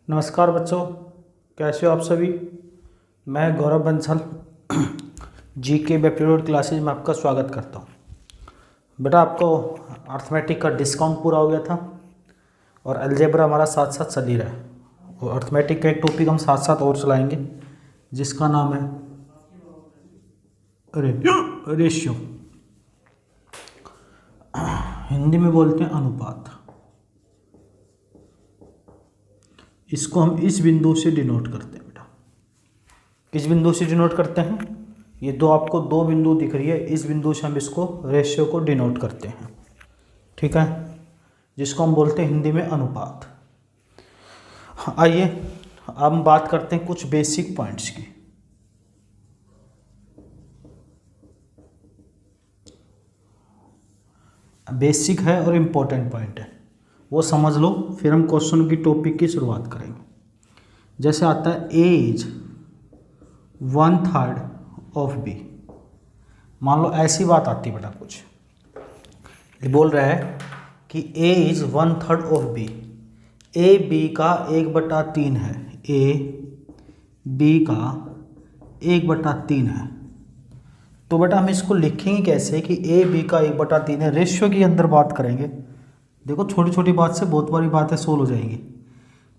नमस्कार बच्चों, कैसे हो आप सभी। मैं गौरव बंसल जीके एप्टीट्यूड क्लासेज में आपका स्वागत करता हूँ। बेटा, आपको अर्थमेटिक का डिस्काउंट पूरा हो गया था और अलजेब्रा हमारा साथ साथ चल ही रहा है। और अर्थमेटिक का एक टॉपिक हम साथ साथ और चलाएंगे जिसका नाम है रेशियो। हिंदी में बोलते हैं अनुपात। इसको हम इस बिंदु से डिनोट करते हैं। बेटा, किस बिंदु से डिनोट करते हैं? ये आपको दो बिंदु दिख रही है, इस बिंदु से हम इसको रेशियो को डिनोट करते हैं, ठीक है, जिसको हम बोलते हैं हिंदी में अनुपात। आइए अब हम बात करते हैं कुछ बेसिक पॉइंट्स की। बेसिक है और इम्पोर्टेंट पॉइंट है, वो समझ लो, फिर हम क्वेश्चन की टॉपिक की शुरुआत करेंगे। जैसे आता है ए इज 1/3 ऑफ बी। मान लो ऐसी बात आती है बेटा, कुछ ये बोल रहा है कि A is 1/3 of B. A B का 1/3 है। ए बी का 1/3 है। तो बेटा हम इसको लिखेंगे कैसे कि ए बी का 1/3 है। रेशियो के अंदर बात करेंगे। देखो, छोटी छोटी बात से बहुत बड़ी बातें सोल्व हो जाएंगी।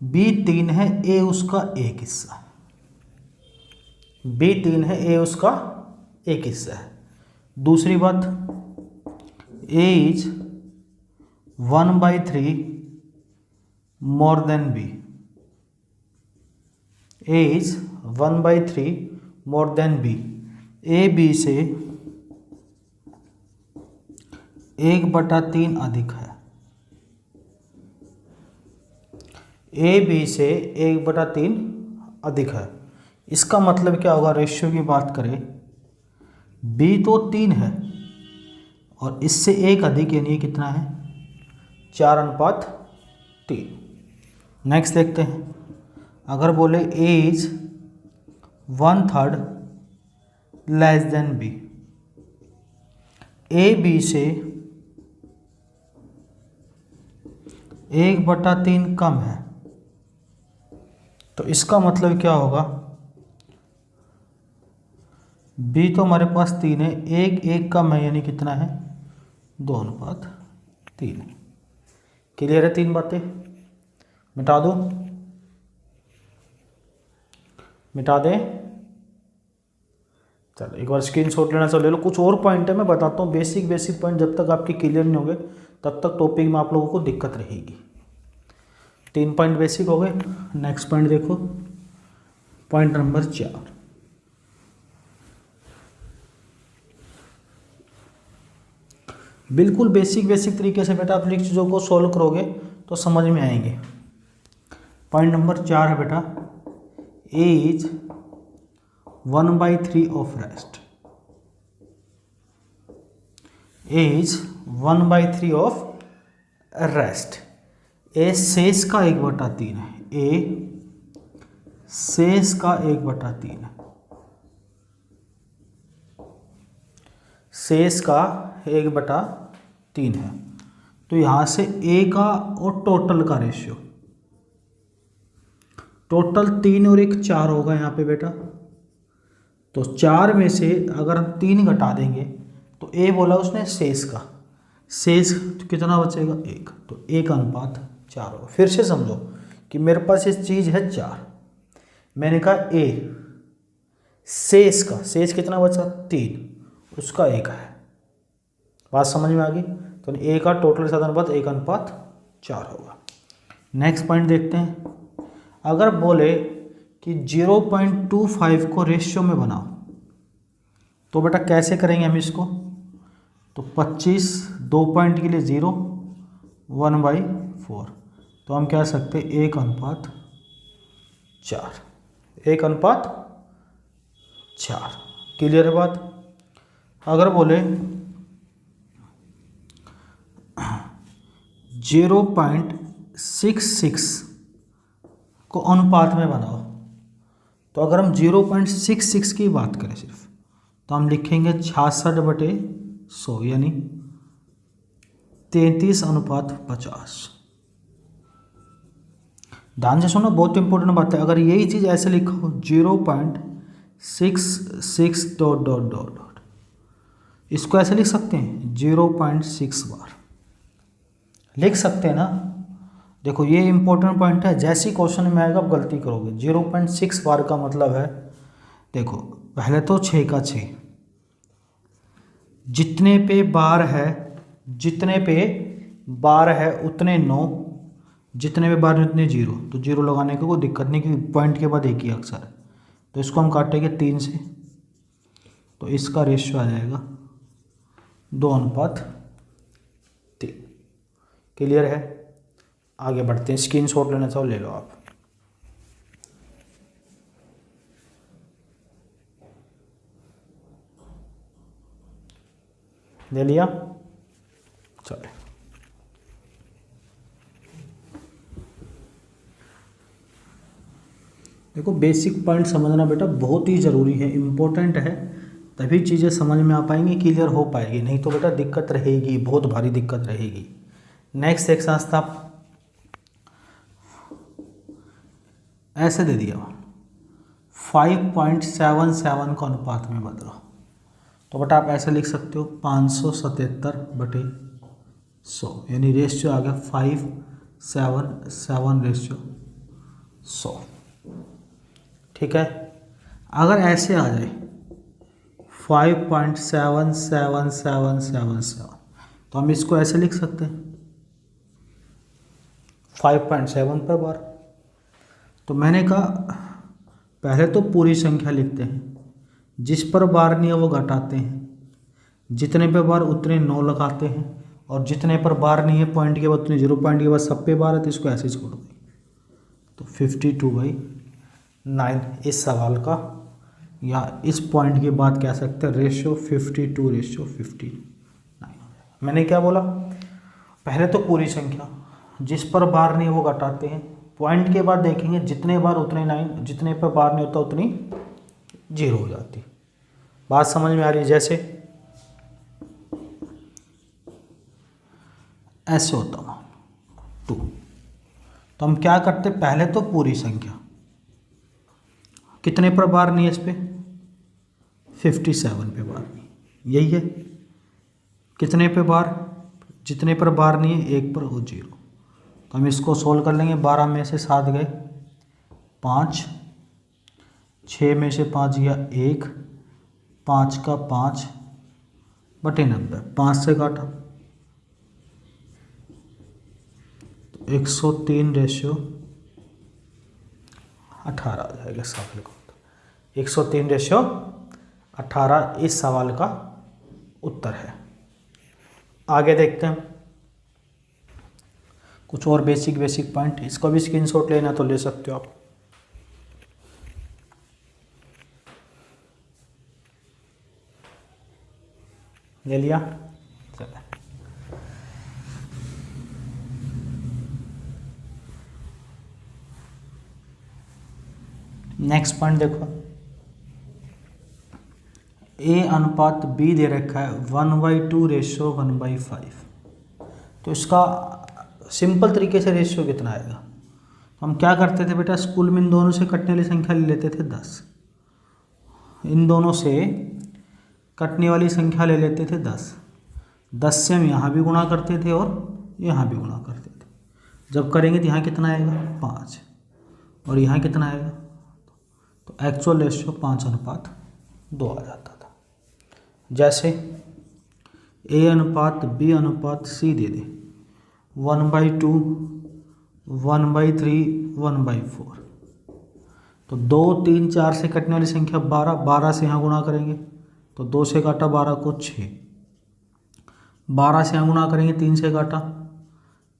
बी 3 है, ए उसका एक हिस्सा। बी 3 है, ए उसका एक हिस्सा है। दूसरी बात, A is 1/3 more than B. A is 1/3 more than B. A B से 1/3 अधिक है। ए बी से 1/3 अधिक है। इसका मतलब क्या होगा? रेशियो की बात करें, बी तो 3 है और इससे एक अधिक, यानी कितना है? 4:3। नेक्स्ट देखते हैं। अगर बोले A is 1/3 less than B. A B से 1/3 कम है, तो इसका मतलब क्या होगा? बी तो हमारे पास 3 है, एक कम है, यानी कितना है? 2:3। क्लियर है? 3 बातें मिटा दो, मिटा दें। चलो एक बार स्क्रीनशॉट लेना चलो ले लो। कुछ और पॉइंट है, मैं बताता हूँ। बेसिक पॉइंट जब तक आपके क्लियर नहीं होंगे तब तक टॉपिक में आप लोगों को दिक्कत रहेगी। 3 पॉइंट बेसिक हो गए। नेक्स्ट पॉइंट देखो, पॉइंट नंबर 4। बिल्कुल बेसिक तरीके से बेटा आप चीज़ों को सॉल्व करोगे तो समझ में आएंगे। पॉइंट नंबर 4 है बेटा, A is 1/3 of rest. A is 1/3 of rest. A शेष का 1/3 है। ए शेष का 1/3 है। शेष का 1/3 है। तो यहां से ए का और टोटल का रेशियो, टोटल 3 और 1 4 होगा यहाँ पे बेटा। तो 4 में से अगर हम 3 घटा देंगे तो ए बोला उसने शेष का, शेष तो कितना बचेगा? 1। तो 1:4 होगा। फिर से समझो कि मेरे पास ये चीज़ है 4, मैंने कहा ए शेष का, शेष कितना बचा? 3, उसका 1 है। बात समझ में आ गई? तो ए का टोटल के साथ अनुपात 1:4 होगा। नेक्स्ट पॉइंट देखते हैं। अगर बोले कि 0.25 को रेशियो में बनाओ तो बेटा कैसे करेंगे हम इसको? तो 25, 2 पॉइंट के लिए 0, 1/4। तो हम कह सकते 1:4, 1:4। क्लियर है बात? अगर बोले 0.66 को अनुपात में बनाओ, तो अगर हम 0.66 की बात करें सिर्फ, तो हम लिखेंगे 66/100, यानी 33:50। ध्यान से सुनो, बहुत इंपॉर्टेंट बात है। अगर यही चीज़ ऐसे लिखा हो 0.66 डॉट डॉट डॉट डॉट, इसको ऐसे लिख सकते हैं 0.6 बार लिख सकते हैं ना। देखो ये इंपॉर्टेंट पॉइंट है, जैसी क्वेश्चन में आएगा आप गलती करोगे। 0.6 बार का मतलब है, देखो पहले तो 6 का 6, जितने पे बार है, जितने पे बार है उतने 9, जितने पे बार है उतने 0। तो 0 लगाने की कोई दिक्कत नहीं, क्योंकि पॉइंट के बाद एक ही अक्षर है। तो इसको हम काटेंगे 3 से, तो इसका रेशियो आ जाएगा 2:3। क्लियर है? आगे बढ़ते हैं। स्क्रीनशॉट लेना चाहो ले लो आप। ले लिया? चले, देखो बेसिक पॉइंट समझना बेटा बहुत ही ज़रूरी है, इम्पोर्टेंट है, तभी चीज़ें समझ में आ पाएंगी, क्लियर हो पाएगी। नहीं तो बेटा दिक्कत रहेगी, बहुत भारी दिक्कत रहेगी। नेक्स्ट एक्सरसाइज था, ऐसे दे दिया 5.77 को अनुपात में बदलो। तो बेटा आप ऐसे लिख सकते हो 577/100, यानी रेशियो आ गया 5:7 ठीक है। अगर ऐसे आ जाए 5.77777, तो हम इसको ऐसे लिख सकते हैं 5.7 पर बार। तो मैंने कहा पहले तो पूरी संख्या लिखते हैं, जिस पर बार नहीं है वो घटाते हैं, जितने पे बार उतने 9 लगाते हैं, और जितने पर बार नहीं है पॉइंट के बाद उतने 0 पॉइंट के बाद सब पे बार है, तो इसको ऐसे छोड़ दें। तो 52/9 इस सवाल का, या इस पॉइंट की बात कह सकते हैं, रेशियो 52:59। मैंने क्या बोला, पहले तो पूरी संख्या, जिस पर बार नहीं है वो घटाते हैं, पॉइंट के बाद देखेंगे जितने बार उतने 9, जितने पर बार नहीं होता उतनी 0 हो जाती। बात समझ में आ रही है? जैसे ऐसे होता हूँ 2, तो हम क्या करते, पहले तो पूरी संख्या, कितने पर बार नहीं है इस पे, 57 पे बार नहीं, यही है। कितने पे बार, जितने पर बार नहीं है 1 पर वो 0। तो हम इसको सोल्व कर लेंगे। 12 में से 7 गए 5, 6 में से 5 गया 1, 5 का 5/90, 5 से काटा तो 103/18 आ जाएगा सवाल का। 103/18 इस सवाल का उत्तर है। आगे देखते हैं कुछ और बेसिक पॉइंट। इसको भी स्क्रीनशॉट लेना तो ले सकते हो आप। ले लिया? चलो नेक्स्ट पॉइंट देखो, A अनुपात B दे रखा है 1/2 रेशियो 1/5। तो इसका सिंपल तरीके से रेशियो कितना आएगा। हम क्या करते थे बेटा, स्कूल में इन दोनों से कटने वाली संख्या ले लेते थे 10, इन दोनों से कटने वाली संख्या ले लेते थे 10। 10 से हम यहाँ भी गुणा करते थे और यहाँ भी गुणा करते थे। जब करेंगे तो यहाँ कितना आएगा 5, और यहाँ कितना आएगा, तो एक्चुअल रेशियो 5:2 आ जाता था। जैसे A अनुपात B अनुपात C दे दे 1/2 1/3 1/4। तो 2 3 4 से कटने वाली संख्या 12, 12 से यहाँ गुणा करेंगे तो 2 से काटा 12 को 6, 12 से यहाँ गुणा करेंगे 3 से काटा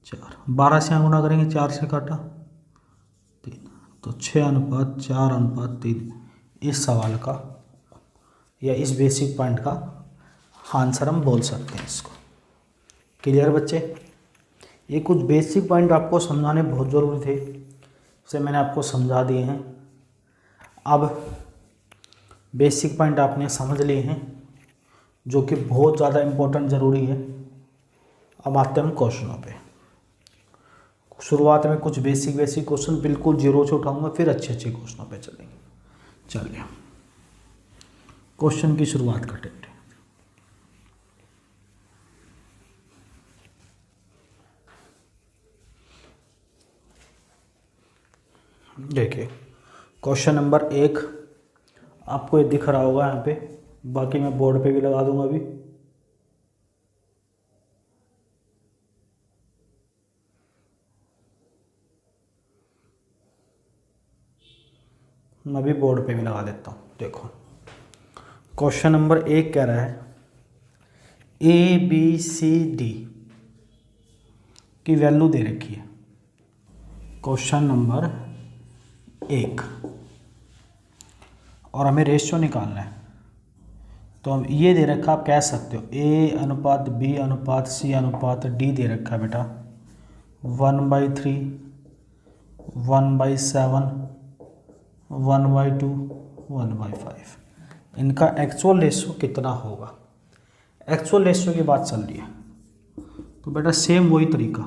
4, 12 से यहाँ गुणा करेंगे 4 से काटा 3, तो 6:4:3 इस सवाल का या इस बेसिक पॉइंट का आंसर हम बोल सकते हैं इसको। क्लियर बच्चे? ये कुछ बेसिक पॉइंट आपको समझाने बहुत ज़रूरी थे, इसे मैंने आपको समझा दिए हैं। अब बेसिक पॉइंट आपने समझ लिए हैं जो कि बहुत ज़्यादा इम्पोर्टेंट ज़रूरी है। अब आते हैं हम क्वेश्चनों पे। शुरुआत में कुछ बेसिक क्वेश्चन बिल्कुल जीरो से उठाऊंगा, फिर अच्छे क्वेश्चनों पे चलेंगे। चलिए क्वेश्चन की शुरुआत करते हैं। देखिए क्वेश्चन नंबर 1 आपको ये दिख रहा होगा यहाँ पे, बाकी मैं बोर्ड पे भी लगा दूंगा अभी। मैं भी बोर्ड पे भी लगा देता हूँ। देखो क्वेश्चन नंबर 1 कह रहा है ABCD की वैल्यू दे रखी है। क्वेश्चन नंबर 1 और हमें रेशियो निकालना है। तो हम ये दे रखा, आप कह सकते हो A अनुपात B अनुपात C अनुपात D दे रखा है बेटा 1/3, 1/7, 1/2, 1/5। इनका एक्चुअल रेशियो कितना होगा? एक्चुअल रेशियो की बात चल रही है तो बेटा सेम वही तरीका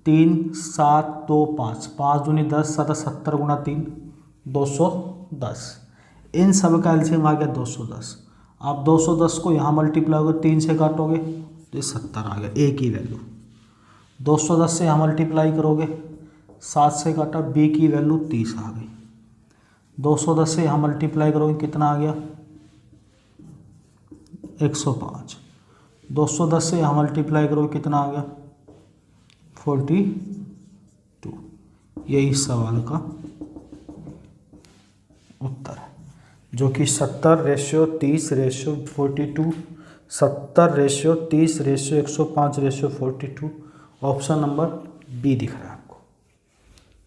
3 7 2 5, 5 दूनी 10, 70 गुणा 3 210। इन सब का एलसीएम आ गया 210। आप 210 को यहाँ मल्टीप्लाई करोगे, 3 से काटोगे तो ये 70 आ गया ए की वैल्यू। 210 से यहाँ मल्टीप्लाई करोगे, 7 से काटा, बी की वैल्यू 30 आ गई। 210 से यहाँ मल्टीप्लाई करोगे कितना आ गया 105। 210 से यहाँ मल्टीप्लाई करोगे कितना आ गया 42। यही सवाल का उत्तर है, जो कि 70:30:42, 70:30:105:42। ऑप्शन नंबर बी दिख रहा है आपको।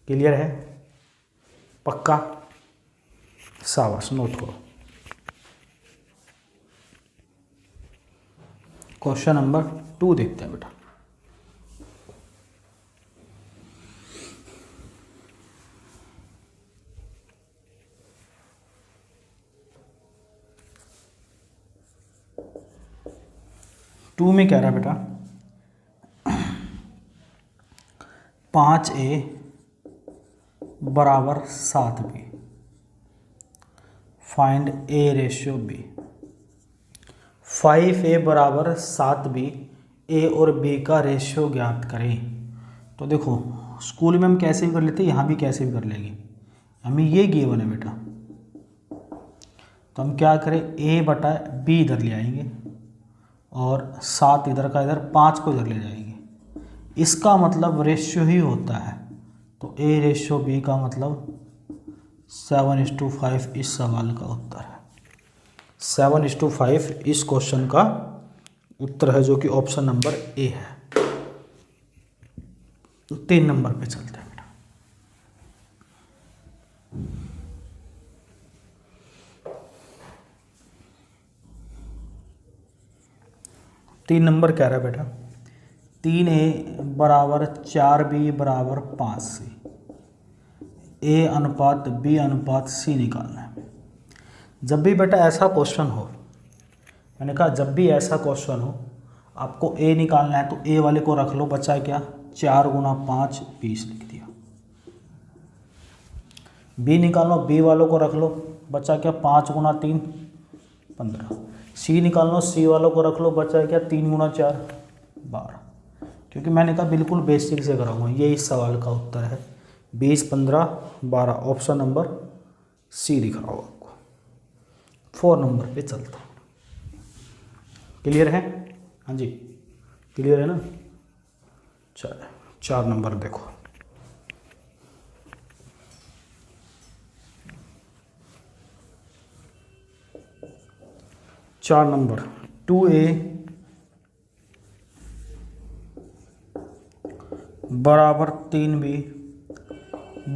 क्लियर है? पक्का? शाबाश, नोट करो। क्वेश्चन नंबर 2 देखते हैं बेटा। टू में कह रहा है बेटा 5A बराबर 7B, find A ratio B। 5A बराबर 7B, A और B का रेशियो ज्ञात करें। तो देखो स्कूल में हम कैसे भी कर लेते हैं, यहाँ भी कैसे भी कर लेंगे। हमें ये गिवन है बेटा, तो हम क्या करें A/B इधर ले आएंगे और 7 इधर का इधर, 5 को इधर ले जाएंगे। इसका मतलब रेशियो ही होता है, तो A रेशियो B का मतलब 7:5 इस सवाल का उत्तर है। 7:5 इस क्वेश्चन का उत्तर है, जो कि ऑप्शन नंबर ए है। 3 नंबर पे चलते हैं बेटा। तीन नंबर कह रहा है बेटा 3A बराबर 4B बराबर 5C, A अनुपात B अनुपात C निकालना है। जब भी बेटा ऐसा क्वेश्चन हो, मैंने कहा जब भी ऐसा क्वेश्चन हो आपको A निकालना है, तो A वाले को रख लो, बचा क्या 4 गुणा 5 20 लिख दिया। B निकालना, B वालों को रख लो, बचा क्या 5 गुणा 3 15। C निकालना, C वालों को रख लो, बचा क्या 3 गुणा 4 12। क्योंकि मैंने कहा बिल्कुल बेसिक से कराऊंगा, ये इस सवाल का उत्तर है 20 15 12। ऑप्शन नंबर सी दिख रहा होगा आपको। 4 नंबर पे चलता है। क्लियर है? हाँ जी क्लियर है ना? चलो 4 नंबर देखो। चार नंबर 2A बराबर 3B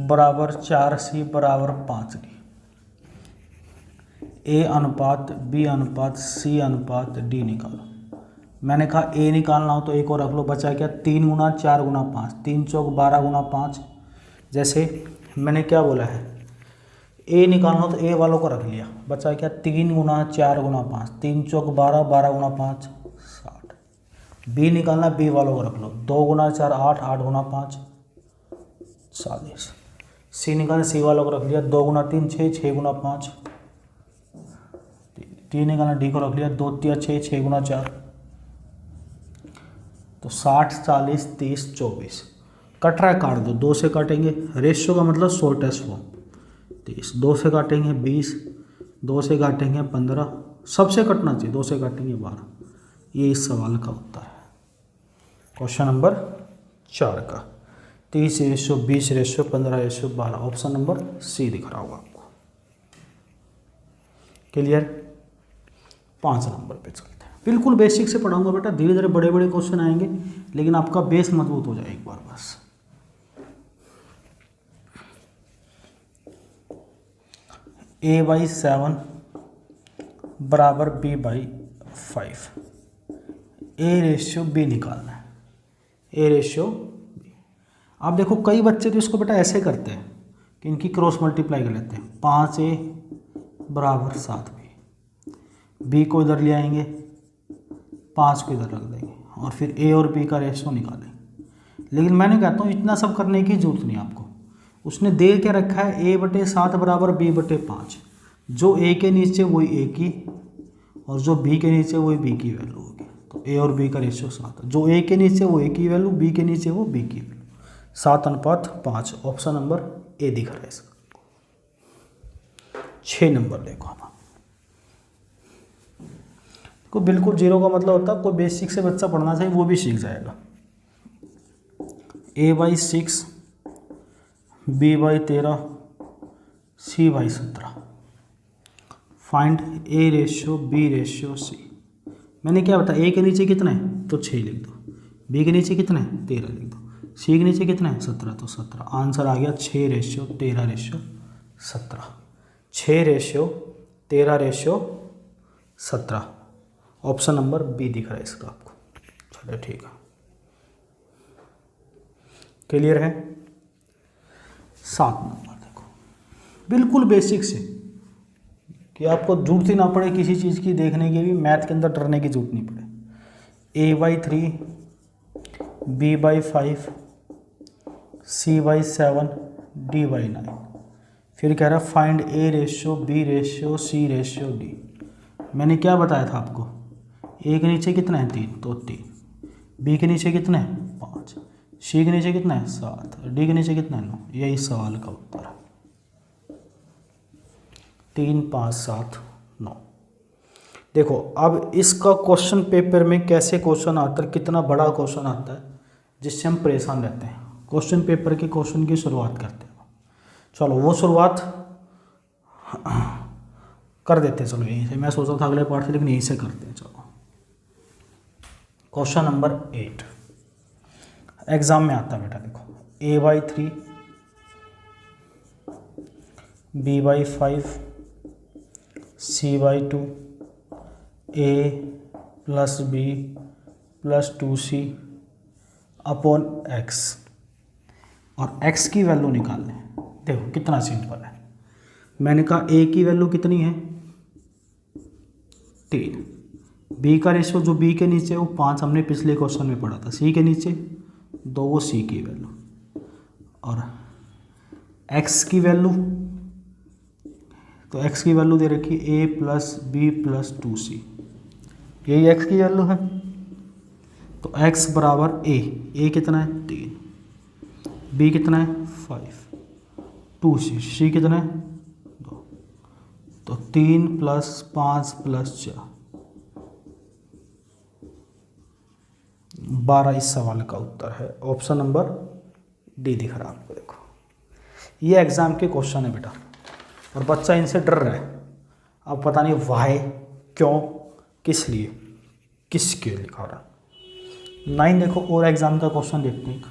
बराबर 4C बराबर 5D। A अनुपात B अनुपात C अनुपात D निकालो। मैंने कहा A निकालना हो तो A को रख लो, बचा क्या 3 गुणा 4 गुणा 5, 3 चौक 12 गुणा 5। जैसे मैंने क्या बोला है A निकालना हो तो A वालों को रख लिया, बचा क्या 3 गुणा 4 गुणा 5, 3 चौक 12 12 गुणा 5 60। बी निकालना, बी वालों को रख लो, 2 गुना 4 8, 8 गुना 5 40। सी निकालना, सी वालों को रख लिया, 2 गुना 3 6, 6 गुना 5। डी निकालना, डी को रख लिया, 2 3 6, 6 गुना 4। तो 60 40 30 24 कट रहा है, काट दो, 2 से काटेंगे, रेशियो का मतलब शॉर्टेस्ट फॉर्म 30, 2 से काटेंगे 20, 2 से काटेंगे 15, सबसे कटना चाहिए, 2 से काटेंगे 12। ये इस सवाल का उत्तर है, क्वेश्चन नंबर 4 का। 30 ratio 20 ratio 15 ratio 12, option number C दिख रहा होगा आपको। क्लियर। 5 नंबर पे चलते हैं। बिल्कुल बेसिक से पढ़ाऊंगा बेटा, धीरे धीरे बड़े बड़े क्वेश्चन आएंगे, लेकिन आपका बेस मजबूत हो जाए एक बार बस। a/7 बराबर b/5, ए रेशियो बी निकालना है, ए रेशियो बी। आप देखो कई बच्चे तो इसको बेटा ऐसे करते हैं कि इनकी क्रॉस मल्टीप्लाई कर लेते हैं, 5a बराबर 7b, बी को इधर ले आएंगे, 5 को इधर रख देंगे और फिर ए और बी का रेशियो निकालेंगे। लेकिन मैंने कहता हूँ इतना सब करने की जरूरत नहीं आपको, उसने दे के रखा है a/7 बराबर b/5, जो a के नीचे वही a की और जो b के नीचे वही b की वैल्यू होगी। तो a और b का रेशियो 7, जो a के नीचे वो a की वैल्यू, b के नीचे वो b की वैल्यू, 7:5। ऑप्शन नंबर ए दिख रहा है इसका। 6 नंबर देखो हम को, बिल्कुल जीरो का मतलब होता है कोई बेसिक से बच्चा पढ़ना चाहिए वो भी सीख जाएगा। a/6 b/13 c/17, find A ratio B ratio C. मैंने क्या बताया, ए के नीचे कितना है तो 6 लिख दो, बी के नीचे कितना है 13 लिख दो, सी के नीचे कितना है 17 तो 17। आंसर आ गया 6 ratio 13 ratio 17, 6 ratio 13 ratio 17। Option number B दिख रहा है इसका आपको। चलिए ठीक है, क्लियर है। 7 नंबर देखो, बिल्कुल बेसिक से, कि आपको जरूरत ही ना पड़े किसी चीज़ की देखने की, भी मैथ के अंदर डरने की जरूरत नहीं पड़े। a/3 b/5 c/7 d/9। फिर कह रहा है find A ratio B ratio C ratio D. मैंने क्या बताया था आपको, ए के नीचे कितना है 3 तो 3, बी के नीचे कितना है 5, सी के नीचे कितना है 7, डी के नीचे कितना है 9। यही सवाल का उत्तर है, 3 5 7 9। देखो अब इसका क्वेश्चन पेपर में कैसे क्वेश्चन आता है, कितना बड़ा क्वेश्चन आता है जिससे हम परेशान रहते हैं। क्वेश्चन पेपर के क्वेश्चन की शुरुआत करते हैं, चलो वो शुरुआत कर देते हैं। चलो यहीं से, मैं सोचा था अगले पार्ट से, लेकिन यहीं से करते हैं। चलो क्वेश्चन नंबर 8 एग्जाम में आता है बेटा, देखो a/3 b/5 c/2 a + b + 2c upon x, और x की वैल्यू निकालनी है। देखो कितना सिंपल है, मैंने कहा a की वैल्यू कितनी है 3, b का रेशियो जो b के नीचे वो 5, हमने पिछले क्वेश्चन में पढ़ा था, c के नीचे 2 वो c की वैल्यू, और x की वैल्यू, तो x की वैल्यू दे रखी a + b + 2c, यही x की वैल्यू है। तो x बराबर a कितना है 3, b कितना है 5, 2c, c कितना है 2, तो 3 + 5 + 4 12 इस सवाल का उत्तर है। ऑप्शन नंबर डी दिख रहा है आपको। देखो ये एग्जाम के क्वेश्चन है बेटा, और बच्चा इनसे डर रहा है। अब पता नहीं वाई, क्यों, किस लिए, किसके लिखा रहा। 9 देखो, और एग्जाम का क्वेश्चन देखते हैं।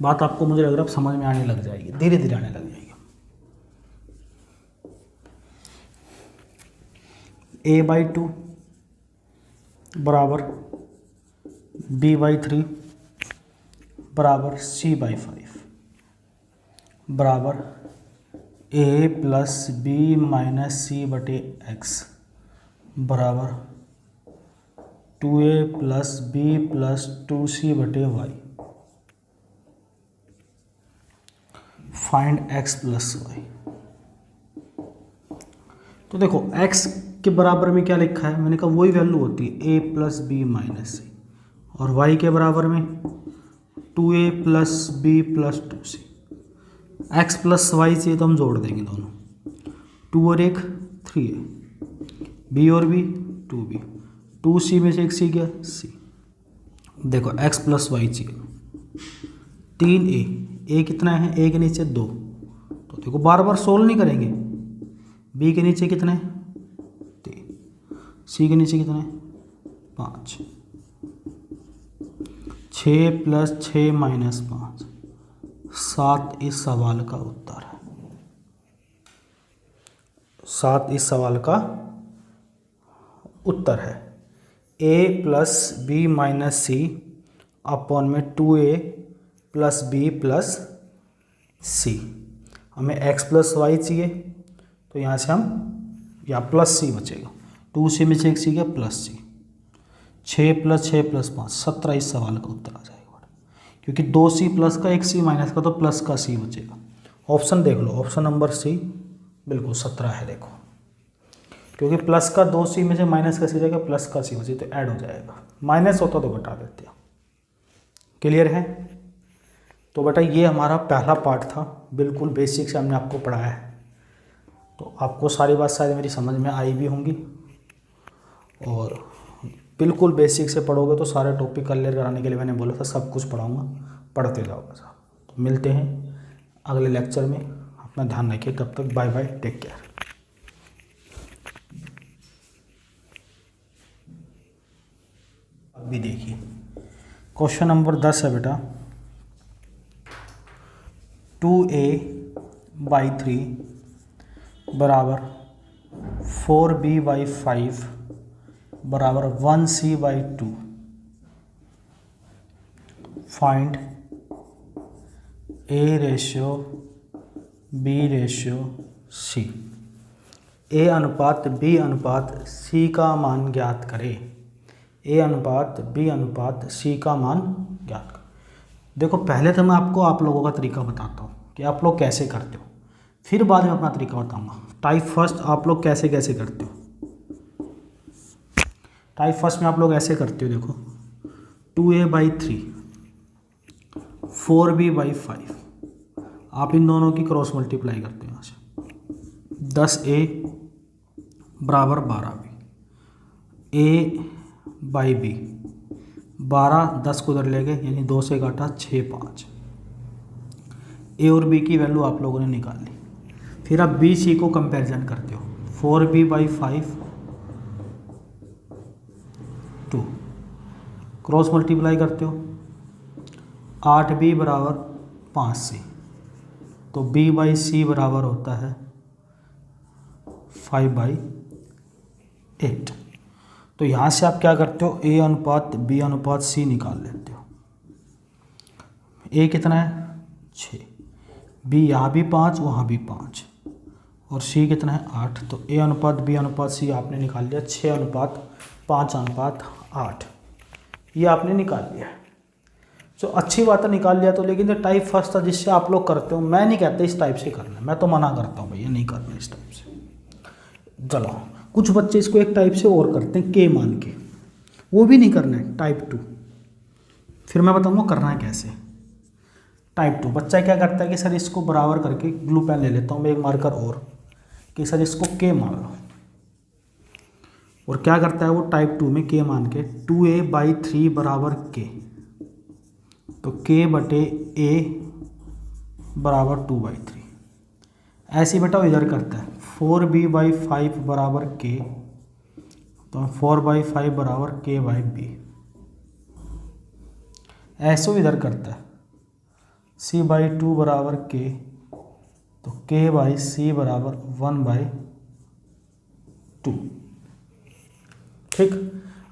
बात आपको मुझे लग रहा है समझ में आने लग जाएगी, धीरे धीरे आने लग जाएगी। a/2 बराबर b/3 बराबर c/5 बराबर a + b - c/x बराबर 2a plus B plus 2c बटे Y. Find x plus Y. तो देखो x के बराबर में क्या लिखा है, मैंने कहा वही वैल्यू होती है a plus B minus C, और y के बराबर में 2a plus B plus 2c। x plus Y चाहिए तो हम जोड़ देंगे दोनों, 2 और 1 3a, b और b 2b, 2c में से एक c गया c। देखो x प्लस वाई चाहिए, 3a, a कितना है, a के नीचे 2, तो देखो बार बार सोल्व नहीं करेंगे, b के नीचे कितना है 3, c के नीचे कितना है 5, 6 प्लस 6 माइनस 5, 7 इस सवाल का उत्तर है। 7 इस सवाल का उत्तर है। a plus B minus C upon में 2a प्लस बी प्लस सी। हमें x प्लस वाई चाहिए, तो यहाँ से हम या प्लस सी बचेगा, 2c में से एक सी गया प्लस सी, 6 प्लस 6 प्लस 5 17 इस सवाल का उत्तर आ जाएगा, क्योंकि 2c प्लस का 1c माइनस का तो प्लस का c बचेगा। ऑप्शन देख लो, ऑप्शन नंबर सी बिल्कुल 17 है। देखो क्योंकि प्लस का 2c में से माइनस का सी जाएगा, प्लस का सी बचे तो ऐड हो जाएगा, माइनस होता तो घटा देते हैं। क्लियर है? तो बेटा ये हमारा पहला पार्ट था, बिल्कुल बेसिक से हमने आपको पढ़ाया है, तो आपको सारी बात शायद मेरी समझ में आई भी होंगी, और बिल्कुल बेसिक से पढ़ोगे तो सारे टॉपिक क्लियर कराने के लिए मैंने बोला था सब कुछ पढ़ाऊँगा, पढ़ते जाओगे साहब। तो मिलते हैं अगले लेक्चर में, अपना ध्यान रखिए, तब तक बाय बाय, टेक केयर। अभी देखिए क्वेश्चन नंबर 10 है बेटा, 2a बाई 3 बराबर 4b बाई 5 बराबर 1c by 2। Find a ratio b ratio c। a अनुपात b अनुपात c का मान ज्ञात करें। a अनुपात b अनुपात c का मान ज्ञात करें। देखो पहले तो मैं आपको आप लोगों का तरीका बताता हूँ कि आप लोग कैसे करते हो, फिर बाद में अपना तरीका बताऊँगा। टाइप फर्स्ट आप लोग कैसे कैसे करते हो। टाइप फर्स्ट में आप लोग ऐसे करते हो, देखो 2a बाई 3 4b बाई 5, आप इन दोनों की क्रॉस मल्टीप्लाई करते हो। यहाँ से 10a बराबर 12b, a बाई b 12, 10 को उधर ले गए, यानी 2 से काटा 6 5। a और b की वैल्यू आप लोगों ने निकाल ली। फिर आप b c को कंपैरिजन करते हो, 4b बाई 5 2, क्रॉस मल्टीप्लाई करते हो, 8b बराबर 5c, तो b बाई सी बराबर होता है 5 बाई 8। तो यहाँ से आप क्या करते हो, a अनुपात b अनुपात c निकाल लेते हो। a कितना है 6, b यहाँ भी 5 वहाँ भी 5, और c कितना है 8। तो a अनुपात b अनुपात c आपने निकाल लिया, 6 अनुपात 5 अनुपात 8, ये आपने निकाल लिया। तो अच्छी बात है निकाल लिया तो, लेकिन जो टाइप फर्स्ट था जिससे आप लोग करते हो, मैं नहीं कहता इस टाइप से करना, मैं तो मना करता हूँ भैया नहीं करना इस टाइप से। चलो कुछ बच्चे इसको एक टाइप से और करते हैं, के मान के, वो भी नहीं करना है टाइप 2। फिर मैं बताऊँगा करना है कैसे। टाइप 2 बच्चा क्या करता है कि सर इसको बराबर करके ग्लू पेन ले लेता हूँ मैं एक मार्कर और, कि सर इसको के मान लो, और क्या करता है वो टाइप 2 में के मान के 2a बाई 3 बराबर के, तो k बटे a बराबर 2 बाई 3। ऐसे बेटा इधर करता है 4b बाई 5 बराबर k, तो 4 बाई 5 बराबर k बाई b। ऐसे इधर करता है c बाई 2 बराबर k, तो k बाई c बराबर 1 बाई 2। ठीक,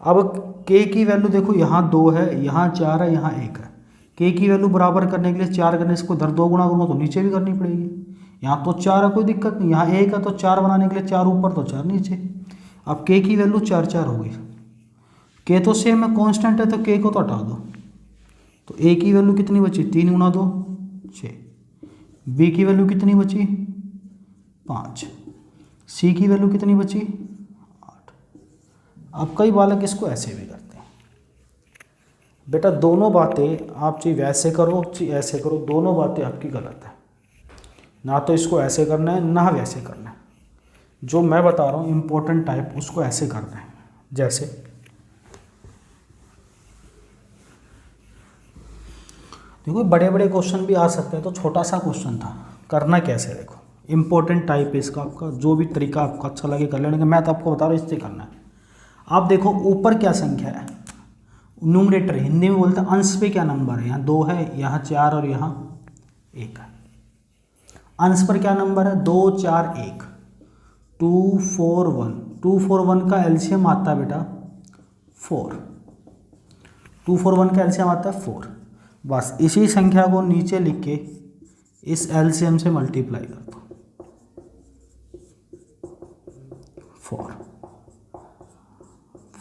अब k की वैल्यू देखो यहाँ 2 है, यहाँ 4 है, यहाँ 1 है। k की वैल्यू बराबर करने के लिए 4 करने से इसको इधर 2 गुना करूँगा तो नीचे भी करनी पड़ेगी। यहाँ तो 4 है कोई दिक्कत नहीं, यहाँ 1 है तो 4 बनाने के लिए 4 ऊपर तो 4 नीचे। अब k की वैल्यू 4 4 हो गई, के तो सेम है, कांस्टेंट है, तो के को तो हटा दो। तो ए की वैल्यू कितनी बची, 3 गुना 2 6। बी की वैल्यू कितनी बची 5। सी की वैल्यू कितनी बची 8। अब कई बालक इसको ऐसे भी करते हैं। बेटा दोनों बातें आप चाहे वैसे करो चाहे ऐसे करो, दोनों बातें आपकी गलत है। ना तो इसको ऐसे करना है ना वैसे करना है। जो मैं बता रहा हूँ इम्पोर्टेंट टाइप, उसको ऐसे करना है। जैसे देखो बड़े बड़े क्वेश्चन भी आ सकते हैं, तो छोटा सा क्वेश्चन था, करना कैसे देखो। इम्पोर्टेंट टाइप है इसका, आपका जो भी तरीका आपको अच्छा लगे कर लेने का, मैं तो आपको बता रहा हूँ इससे करना है। आप देखो ऊपर क्या संख्या है, न्यूमरेटर हिंदी में बोलते हैं अंश पे क्या नंबर है, यहाँ 2 है, यहाँ 4 और यहाँ 1 है। अंश पर क्या नंबर है 2 4 1 2 4 1। 2 4 1 का एलसीएम आता है बेटा 4। 2 4 1 का एलसीएम आता है 4। बस इसी संख्या को नीचे लिख के इस एलसीएम से मल्टीप्लाई कर दो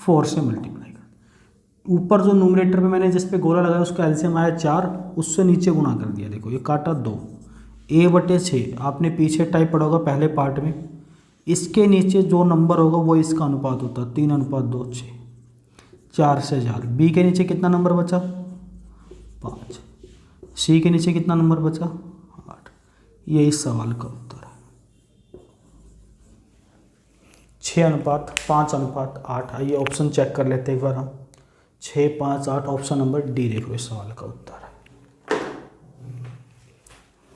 4 से मल्टीप्लाई कर। ऊपर जो न्यूमरेटर पे मैंने जिस पे गोला लगाया उसका एलसीएम आया 4, उससे नीचे गुणा कर दिया। देखो ये काटा 2 a/6 आपने पीछे टाइप पढ़ा होगा पहले पार्ट में। इसके नीचे जो नंबर होगा वो इसका अनुपात होता है 3:2 6। 4 से 4। बी के नीचे कितना नंबर बचा 5। सी के नीचे कितना नंबर बचा 8। ये इस सवाल का उत्तर है। 6:5:8। आइए ऑप्शन चेक कर लेते हैं एक बार हम। 6 5 8 ऑप्शन नंबर डी देखो इस सवाल का उत्तर है।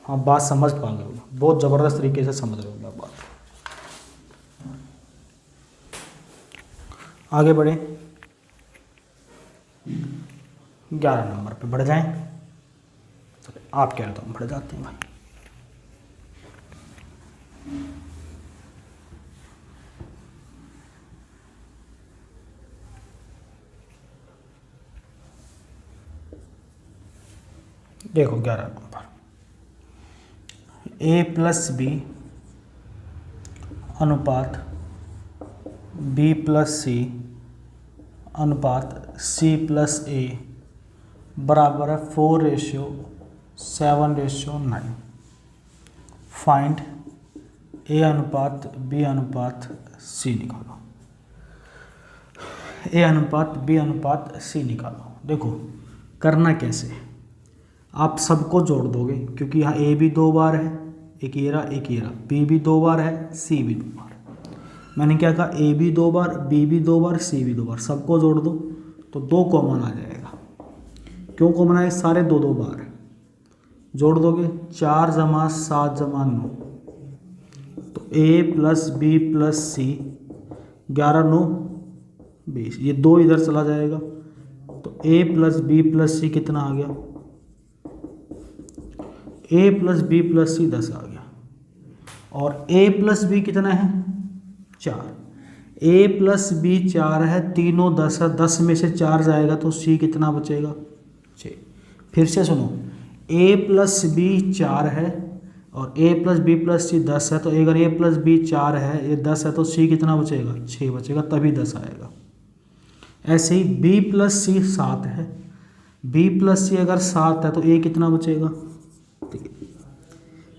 हाँ बात समझ पा गए हो, बहुत ज़बरदस्त तरीके से समझ रहे हो बात। आगे बढ़े 11 नंबर पे बढ़ जाएं। आप कह रहे तो हम बढ़ जाते हैं भाई। देखो 11 नंबर, a+b अनुपात b+c अनुपात c+a बराबर है 4:7:9। फाइंड a अनुपात b अनुपात c निकालो। a अनुपात b अनुपात c निकालो। देखो करना कैसे, आप सबको जोड़ दोगे क्योंकि यहाँ a भी 2 बार है, एक ये रहा एक ये रहा, b भी 2 बार है, c भी 2 बार। मैंने क्या कहा a भी 2 बार, b भी 2 बार, c भी 2 बार, सबको जोड़ दो तो 2 कॉमन आ जाएगा। क्यों कॉमन आए, सारे 2 बार जोड़ दोगे 4 + 7 + 9 तो a+b+c 11 9 20। ये 2 इधर चला जाएगा तो a+b+c कितना आ गया, a+b+c 10 आ गया। और a+b कितना है 4। a+b 4 है, तीनों 10 है, 10 में से 4 जाएगा तो c कितना बचेगा 6। फिर से सुनो, a+b 4 है और a+b+c 10 है, तो अगर a+b 4 है, ये 10 है, तो c कितना बचेगा 6 बचेगा, तभी 10 आएगा। ऐसे ही b+c 7 है, b+c अगर 7 है तो a कितना बचेगा,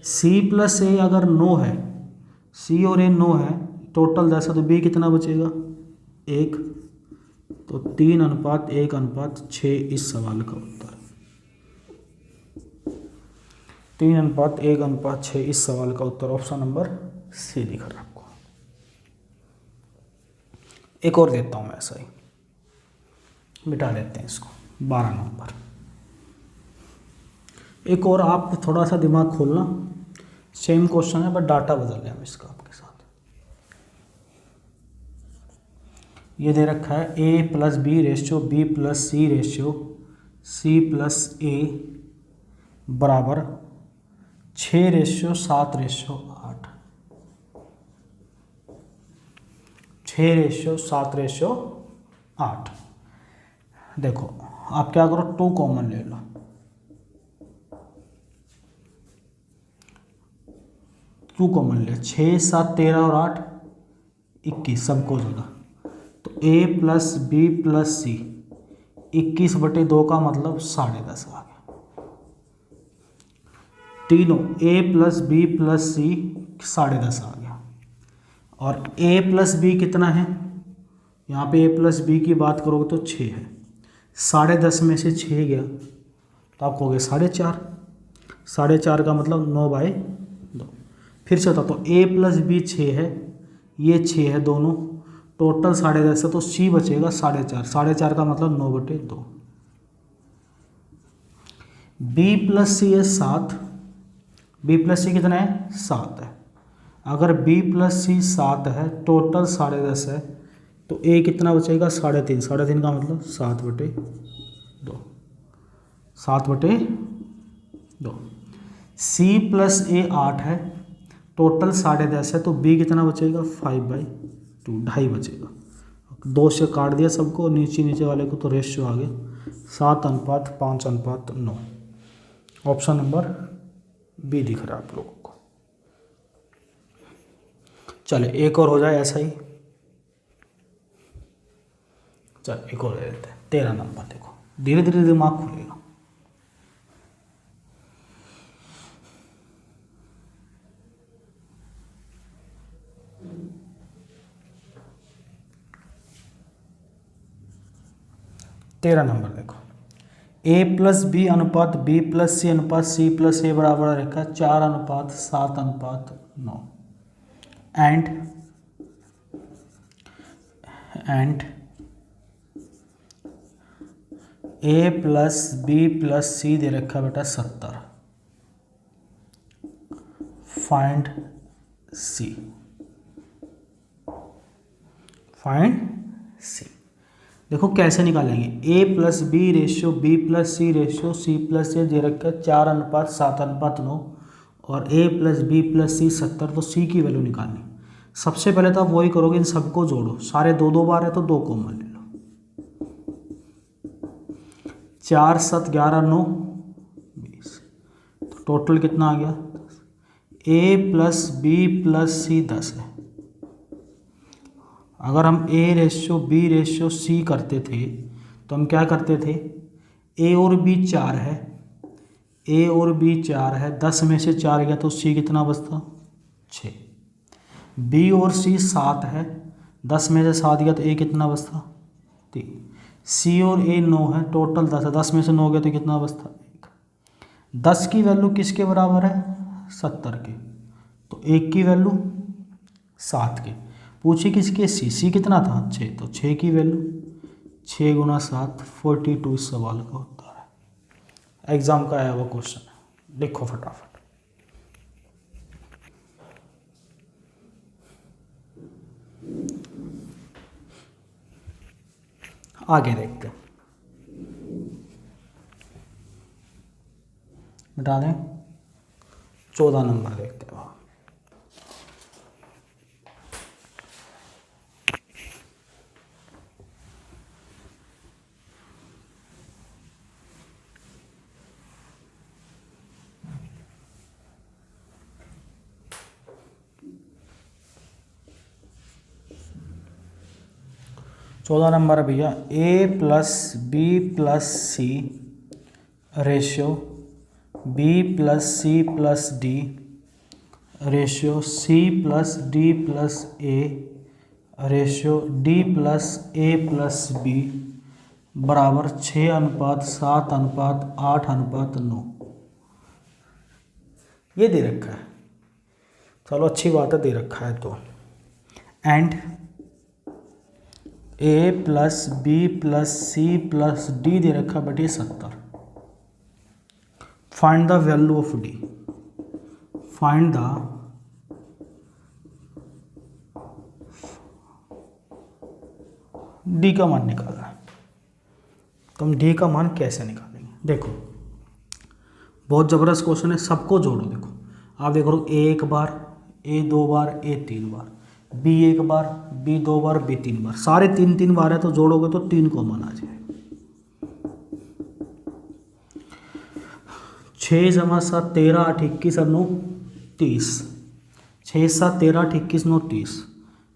c+a अगर 9 है, c और a 9 है, टोटल 10 है, तो b कितना बचेगा 1। तो 3:1:6 इस सवाल का उत्तर। 3:1:6 इस सवाल का उत्तर ऑप्शन नंबर सी दिख रहा है आपको। एक और देता हूं मैं ऐसा ही, मिटा देते हैं इसको। 12 नंबर, एक और आप थोड़ा सा दिमाग खोलना, सेम क्वेश्चन है बट डाटा बदल रहे हम इसका आपके साथ। ये दे रखा है a+b/b+c/c+a बराबर 6:7:8। 6:7:8। देखो आप क्या करो, 2 कॉमन ले लो। 2 कॉमन ले, 6 7 13 और 8 21, सबको जोड़ा तो ए प्लस बी प्लस सी 21/2 का मतलब 10.5 आ गया। तीनों ए प्लस बी प्लस सी 10.5 आ गया। और ए प्लस बी कितना है, यहाँ पे ए प्लस बी की बात करोगे तो 6 है। 10.5 में से 6 गया तो आपको हो गया 4.5। 4.5 का मतलब 9/2। फिर से होता तो ए प्लस बी 6 है, ये 6 है दोनों, टोटल 10.5 है तो सी बचेगा 4.5। 4.5 का मतलब 9/2। बी प्लस सी है 7। बी प्लस सी कितना है 7 है। अगर बी प्लस सी 7 है, टोटल 10.5 है, तो ए कितना बचेगा 3.5। 3.5 का मतलब 7/2। 7/2। सी प्लस ए 8 है, टोटल 10.5 है, तो बी कितना बचेगा 5/2, 2.5 बचेगा। 2 से काट दिया सबको, नीचे वाले को, तो रेशियो आ गया 7:5:9। ऑप्शन नंबर बी दिख रहा है आप लोगों को। चले एक और हो जाए ऐसा ही। चल एक और ले लेते हैं। 13 नंबर देखो, धीरे धीरे दिमाग खुलेगा। तेरह नंबर देखो, ए प्लस बी अनुपात बी प्लस सी अनुपात सी प्लस ए बराबर रखा 4:7:9। And A plus B plus C दे रखा बेटा 70। Find C. देखो कैसे निकालेंगे। A plus B ratio B plus C ratio C plus A दे रखा 4:7:9 और A plus B plus C 70, तो सी की वैल्यू निकालनी। सबसे पहले तो आप वही करोगे, इन सबको जोड़ो, सारे 2 बार है तो 2 कॉमन ले लो। 4 7 11 9 20, तो टोटल कितना आ गया। A plus B plus C 10 है। अगर हम A ratio B ratio C करते थे तो हम क्या करते थे, ए और बी 4 है, ए और बी 4 है, 10 में से 4 गया तो सी कितना बचता 6। बी और सी 7 है, 10 में से 7 गया तो ए कितना बचता 3। सी और ए 9 है, टोटल 10 है, 10 में से 9 गया तो कितना बचता 1। 10 की वैल्यू किसके बराबर है 70 के, तो 1 की वैल्यू 7 के। पूछे किसके, सी कितना था 6, तो 6 की वैल्यू 6 × 7 42 इस सवाल का उत्तर है। एग्जाम का आया हुआ क्वेश्चन है, लिखो फटाफट। आगे देखते हैं, मिटा दें। 14 नंबर देखते हैं। 14 नंबर है भैया, A plus B plus C ratio B plus C plus D ratio C plus D plus A ratio D plus A plus B बराबर 6:7:8:9। ये दे रखा है, चलो अच्छी बात है, दे रखा है तो। And A plus B plus C plus D दे रखा बेटे 70। Find the value of D. Find the D का मान निकालना है। तो हम डी का मान कैसे निकालेंगे, देखो बहुत ज़बरदस्त क्वेश्चन है, सबको जोड़ो। देखो आप देखो, ए 1 बार, ए 2 बार, ए 3 बार, बी 1 बार, बी 2 बार, बी 3 बार, सारे 3 बार है तो जोड़ोगे तो 3 कॉमन आ जाएगा। 6 × 7 13 8 21 9 30। 6 7 13 8 21 9 30,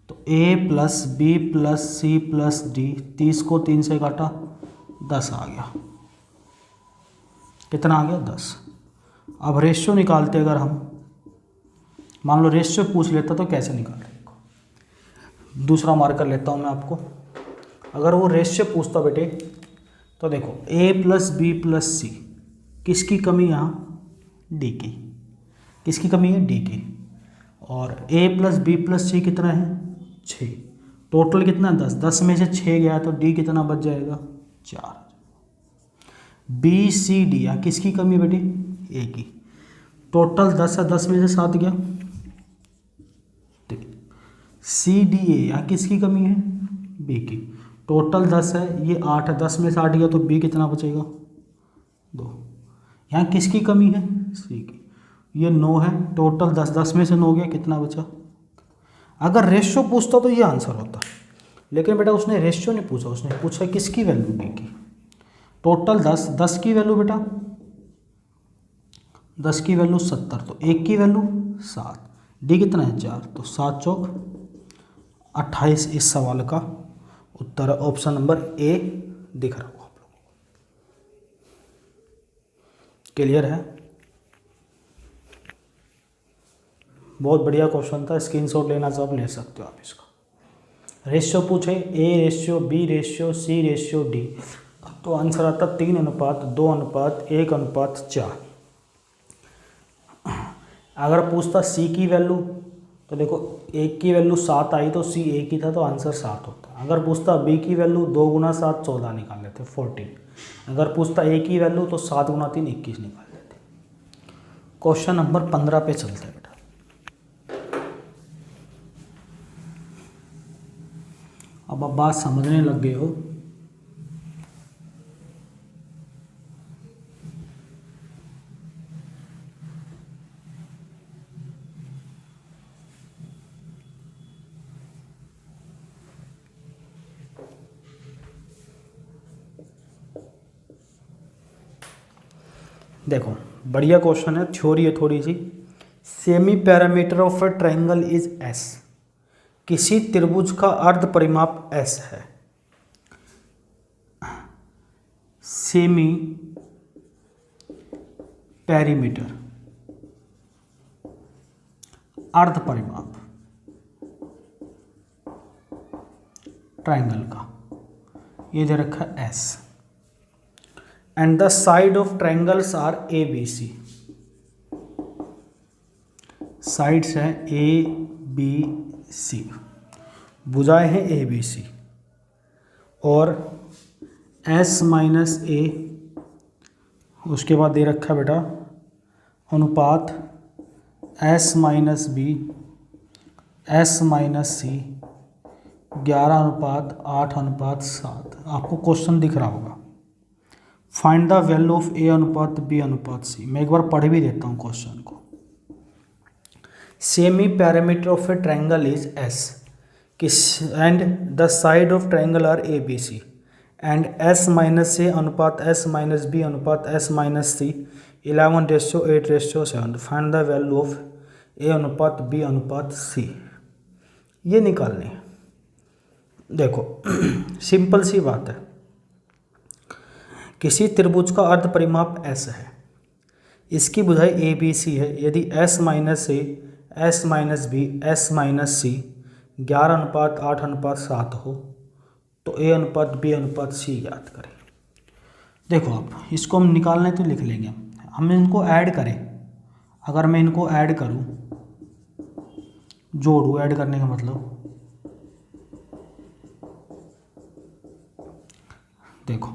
तो a plus B plus C plus D, 30 को 3 से काटा 10 आ गया। कितना आ गया? 10। अब रेशियो निकालते अगर हम, मान लो रेशियो पूछ लेता तो कैसे निकालते? दूसरा मार्कर लेता हूँ मैं आपको। अगर वो रेशियो पूछता बेटे तो देखो a प्लस बी प्लस सी, किसकी कमी यहाँ? डी की। किसकी कमी है? डी की। और a प्लस बी प्लस सी कितना है? 6। टोटल कितना? 10। 10 में से 6 गया तो डी कितना बच जाएगा? 4। बी सी डी, यहाँ किसकी कमी बेटी? ए की। टोटल 10 है, 10 में से 7 गया। सी डी ए, यहाँ किसकी कमी है? बी की। टोटल 10 है, ये 8 है, 10 में से 8 गया तो बी कितना बचेगा? 2। यहाँ किसकी कमी है? सी की। ये 9 है, टोटल 10, 10 में से 9 गया, कितना बचा? अगर रेशियो पूछता तो ये आंसर होता, लेकिन बेटा उसने रेशियो नहीं पूछा, उसने पूछा किसकी वैल्यू? डी की। टोटल 10, 10 की वैल्यू बेटा 10 की वैल्यू 70, तो 1 की वैल्यू 7, डी कितना है? 4, तो 7 चौक 28। इस सवाल का उत्तर ऑप्शन नंबर ए दिख रहा होगा आप लोगों को। क्लियर है? बहुत बढ़िया क्वेश्चन था, स्क्रीनशॉट लेना चाहो ले सकते हो आप इसका। रेशियो पूछे A ratio B ratio C ratio D, तो आंसर आता 3:2:1:1:4। अगर पूछता सी की वैल्यू तो देखो 1 की वैल्यू 7 आई तो सी 1 ही था तो आंसर 7 होता। अगर पूछता बी की वैल्यू 2 × 7 14 निकाल लेते 14। अगर पूछता ए की वैल्यू तो 7 × 3 21 निकाल लेते। क्वेश्चन नंबर 15 पे चलते हैं बेटा। अब आप बात समझने लग गए हो। देखो बढ़िया क्वेश्चन है, थ्योरी है थोड़ी सी। Semi perimeter of a triangle is S. किसी त्रिभुज का अर्ध परिमाप एस है। सेमी पैरामीटर अर्ध परिमाप ट्रायंगल का, ये दे रखा है S. And the side of triangles are A B C. Sides हैं ए बी सी, भुजाएं हैं ए बी सी, और एस माइनस ए, उसके बाद दे रखा है बेटा अनुपात S minus B S minus C 11:8:7। आपको क्वेश्चन दिख रहा होगा। Find the value of A अनुपात बी अनुपात सी। मैं एक बार पढ़ भी देता हूँ क्वेश्चन को। Semi perimeter of a triangle is S and the side of triangle are A B C and S minus A अनुपात एस माइनस बी अनुपात S minus C 11:8:7। Find the value of A अनुपात B अनुपात सी। ये निकालनी है। देखो simple सी बात है। किसी त्रिभुज का अर्ध परिमाप एस है, इसकी भुजाई ए बी सी है। यदि S minus A S minus B S minus C 11:8:7 हो तो ए अनुपात बी अनुपात सी याद करें। देखो आप इसको हम निकालने तो लिख लेंगे, हम इनको ऐड करें। अगर मैं इनको ऐड करूं, जोड़ूं, ऐड करने का मतलब देखो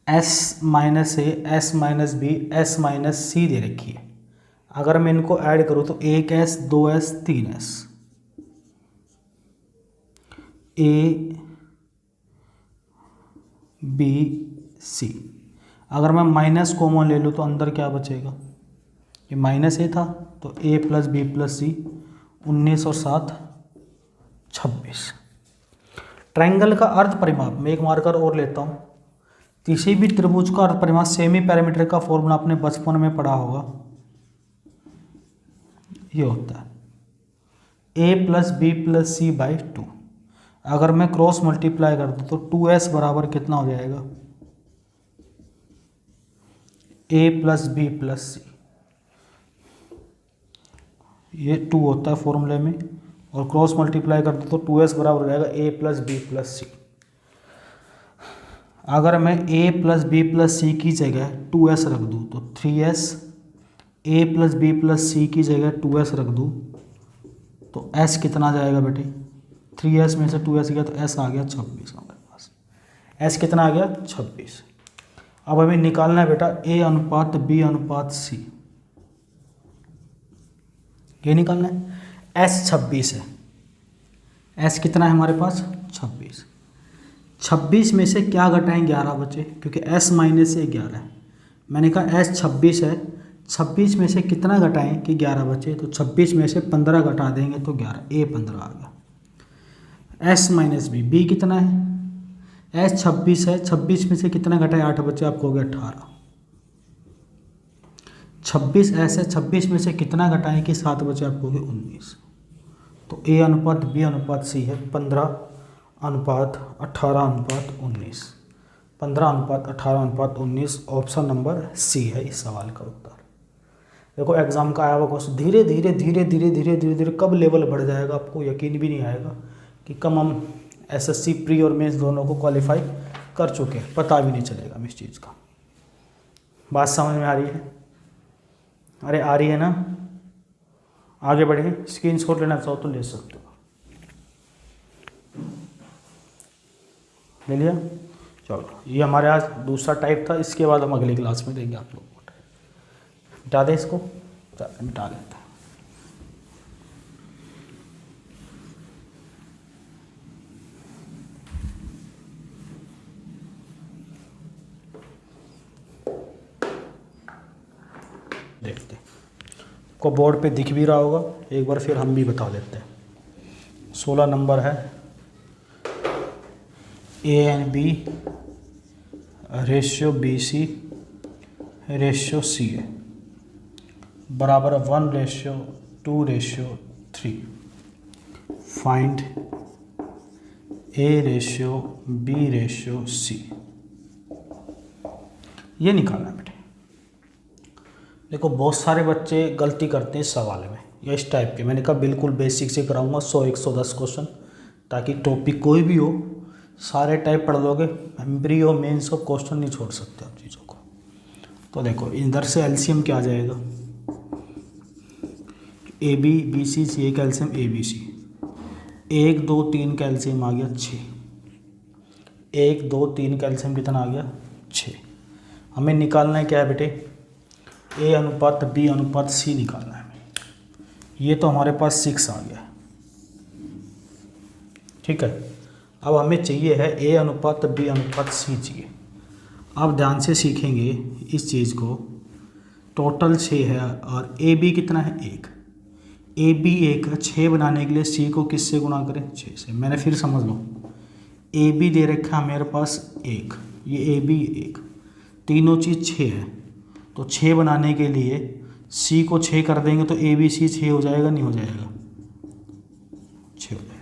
S minus A S minus B S minus C दे रखी है। अगर मैं इनको ऐड करूं तो 1s 2s 3s ए बी सी। अगर मैं माइनस कॉमन ले लूँ तो अंदर क्या बचेगा? ये माइनस ए था तो ए प्लस बी प्लस सी 19 और 7 26। ट्रायंगल का अर्ध परिमाप, मैं एक मार्कर और लेता हूँ। किसी भी त्रिभुज का अर्ध परिमाप, सेमी पैरामीटर का फॉर्मूला आपने बचपन में पढ़ा होगा, ये होता है A plus B plus C by 2। अगर मैं क्रॉस मल्टीप्लाई कर दूँ तो 2s बराबर कितना हो जाएगा, ए प्लस बी प्लस सी। ये 2 होता है फॉर्मूले में, और क्रॉस मल्टीप्लाई कर दूँ तो 2s बराबर हो जाएगा A plus B plus C. अगर मैं a plus B plus C की जगह 2s रख दूँ तो 3s, a plus B plus C की जगह 2s रख दूँ तो s कितना जाएगा बेटे, 3s में से 2s गया तो s आ गया 26 हमारे पास। s कितना आ गया, 26। अब हमें निकालना है बेटा a अनुपात b अनुपात c। ये निकालना है। s 26 है, s कितना है हमारे पास, 26। 26 में से क्या घटाएं, 11 बचे, क्योंकि s माइनस से 11 है। मैंने कहा s 26 है, 26 में से कितना घटाएं कि 11 बचे, तो 26 में से 15 घटा देंगे तो 11, a 15 आ गया। s माइनस बी, b कितना है, s 26 है, 26 में से कितना घटाएं, 8 बचे, आपको हो गया 18। 26 s है, 26 में से कितना घटाएं कि 7 बचे, आपको हो गया 19। तो a अनुपात b अनुपात c है 15 अनुपात 18 अनुपात 19। 15 अनुपात 18 अनुपात 19 ऑप्शन नंबर सी है इस सवाल का उत्तर। देखो एग्जाम का आया हुआ क्वेश्चन, धीरे धीरे धीरे धीरे धीरे धीरे धीरे कब लेवल बढ़ जाएगा आपको यकीन भी नहीं आएगा कि कम हम एसएससी प्री और मेंस दोनों को क्वालिफाई कर चुके हैं, पता भी नहीं चलेगा हमें इस चीज़ का। बात समझ में आ रही है, अरे आ रही है ना। आगे बढ़े, स्क्रीनशॉट लेना चाहो तो ले सकते हो, ले लिया। चलो ये हमारे आज दूसरा टाइप था, इसके बाद हम अगली क्लास में देंगे आप लोगों को। मिटा दे इसको, चलो मिटा लेते हैं। देखते को बोर्ड पे दिख भी रहा होगा, एक बार फिर हम भी बता देते हैं। 16 नंबर है, A and B ratio B C ratio C A बराबर 1:2:3। Find A ratio B ratio C, ये निकालना है बेटे। देखो बहुत सारे बच्चे गलती करते हैं इस सवाल में या इस टाइप के, मैंने कहा बिल्कुल बेसिक से कराऊंगा 100-110 क्वेश्चन, ताकि टॉपिक कोई भी हो सारे टाइप पढ़ लोगे, प्री हो मेंस हो, क्वेश्चन नहीं छोड़ सकते आप चीज़ों को। तो देखो इधर से एलसीएम क्या आ जाएगा, ए बी बी सी सी ए का एलसीएम ए बी सी, 1 2 3 का एलसीएम आ गया 6, 1 2 3 का एलसीएम कितना आ गया 6। हमें निकालना है क्या है बेटे, ए अनुपात बी अनुपात सी निकालना है हमें। ये तो हमारे पास 6 आ गया, ठीक है। अब हमें चाहिए है ए अनुपात बी अनुपात सी चाहिए। अब ध्यान से सीखेंगे इस चीज़ को। टोटल 6 है और ए बी कितना है 1, ए बी 1 है, 6 बनाने के लिए सी को किससे गुणा करें 6 से। मैंने फिर समझ लो, ए बी दे रखा है मेरे पास 1, ये ए बी 1, तीनों चीज़ 6 है, तो 6 बनाने के लिए सी को 6 कर देंगे तो ए बी सी 6 हो जाएगा, नहीं हो जाएगा 6 हो जाएगा।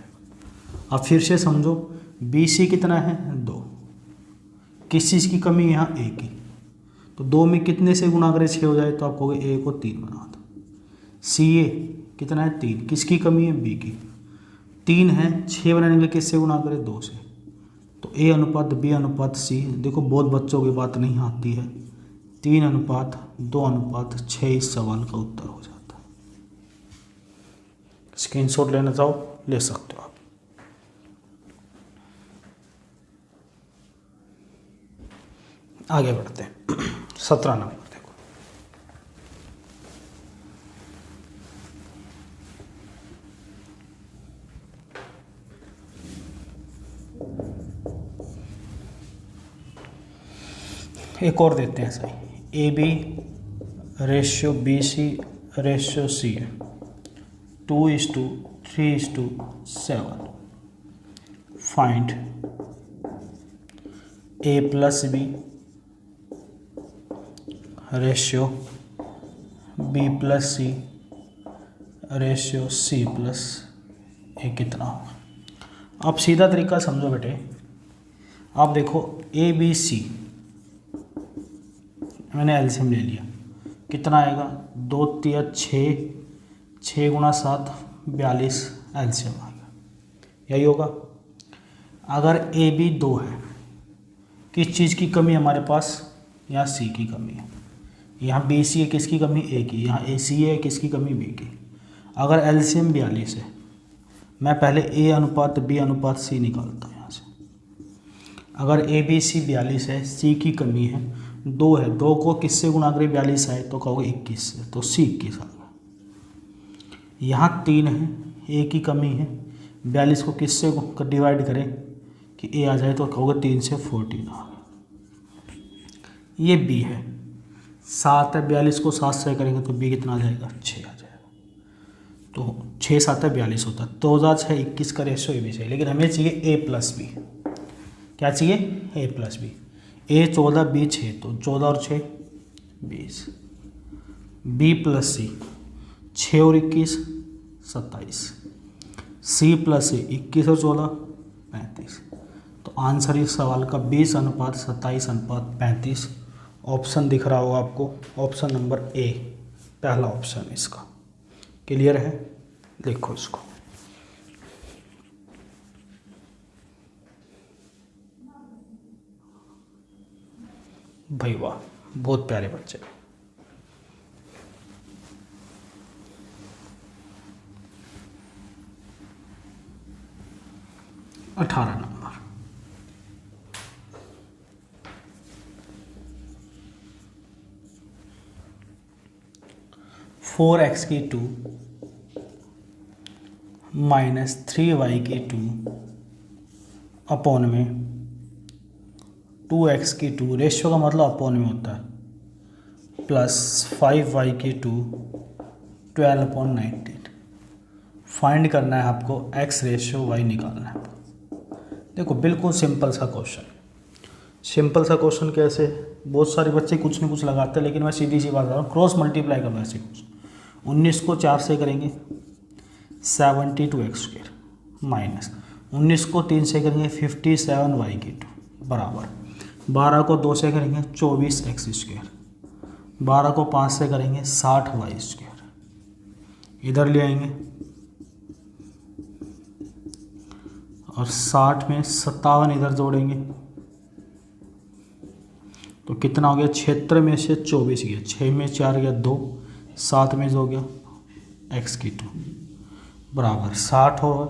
अब फिर से समझो, बी सी कितना है 2, किस चीज़ की कमी है यहाँ ए की, तो 2 में कितने से गुणा करें 6 हो जाए, तो आपको ए को 3 बना दो। सी ए कितना है 3, किसकी कमी है बी की, 3 है, 6 बनाने के लिए किससे गुणा करें 2 से, तो ए अनुपात बी अनुपात सी। देखो बहुत बच्चों की बात नहीं आती है, 3:2:6 इस सवाल का उत्तर हो जाता है। स्क्रीनशॉट लेना चाहो ले सकते हो आप। आगे बढ़ते हैं, 17 नंबर देखो, एक और देते हैं सही। A B ratio B C ratio C है 2:3:7। Find A plus B ratio B plus C ratio C plus ये कितना होगा। अब सीधा तरीका समझो बेटे, आप देखो ए बी सी मैंने एलसीएम ले लिया, कितना आएगा 2 3 6, 6 गुणा 7 42 एलसीएम आ गया, यही होगा। अगर ए बी 2 है, किस चीज़ की कमी है हमारे पास, यहाँ सी की कमी है, यहाँ बी सी है, किसकी कमी ए की, यहाँ ए सी है, किसकी कमी बी की। अगर एलसीएम 42 है, मैं पहले ए अनुपात बी अनुपात सी निकालता हूँ यहाँ से। अगर ए बी सी 42 है, सी की कमी है 2 है, 2 को किससे गुणा करें 42 आए तो कहोगे 21 से, तो सी 21 आ गया। यहाँ 3 है, ए की कमी है, 42 को किससे डिवाइड करें कि ए आ जाए तो कहोगे 3 से 14 आ गया। ये बी है, 7 है, 42 को 7 से करेंगे तो बी कितना आ जाएगा 6 आ जाएगा। तो 6 7 है 42 होता है, तो 2 6 21 का रेशियो ये भी चाहिए, लेकिन हमें चाहिए ए प्लस बी। क्या चाहिए, A plus B. A 14 B 6, तो 14 और 6 20, बी प्लस सी 6 और 21 27, सी प्लस ए 21 और 14 35। तो आंसर इस सवाल का 20 अनुपात 27 अनुपात 35 ऑप्शन दिख रहा होगा आपको, ऑप्शन नंबर ए पहला ऑप्शन इसका। क्लियर है, देखो इसको। भाई वाह, बहुत प्यारे बच्चे। अठारह नंबर, 4x की 2 माइनस 3y की 2 अपॉन में 2x की 2, रेशियो का मतलब अपॉन में होता है, प्लस 5y की 2 12/19। फाइंड करना है आपको x रेशियो y निकालना है। देखो बिल्कुल सिंपल सा क्वेश्चन। सिंपल सा क्वेश्चन कैसे, बहुत सारे बच्चे कुछ न कुछ लगाते हैं, लेकिन मैं सीधी सी बात कर रहा हूँ, क्रॉस मल्टीप्लाई करना है ऐसे कुछ। 19 को 4 से करेंगे 72x² माइनस 19 को 3 से करेंगे 57y की 2 बराबर 12 को 2 से करेंगे 24x², 12 को 5 से करेंगे 60y², इधर ले आएंगे और 60 में 57 इधर जोड़ेंगे तो कितना हो गया, 76 में से 24 गया, 6 में 4 गया 2, 7 में जो गया x की 2 बराबर 60 होगा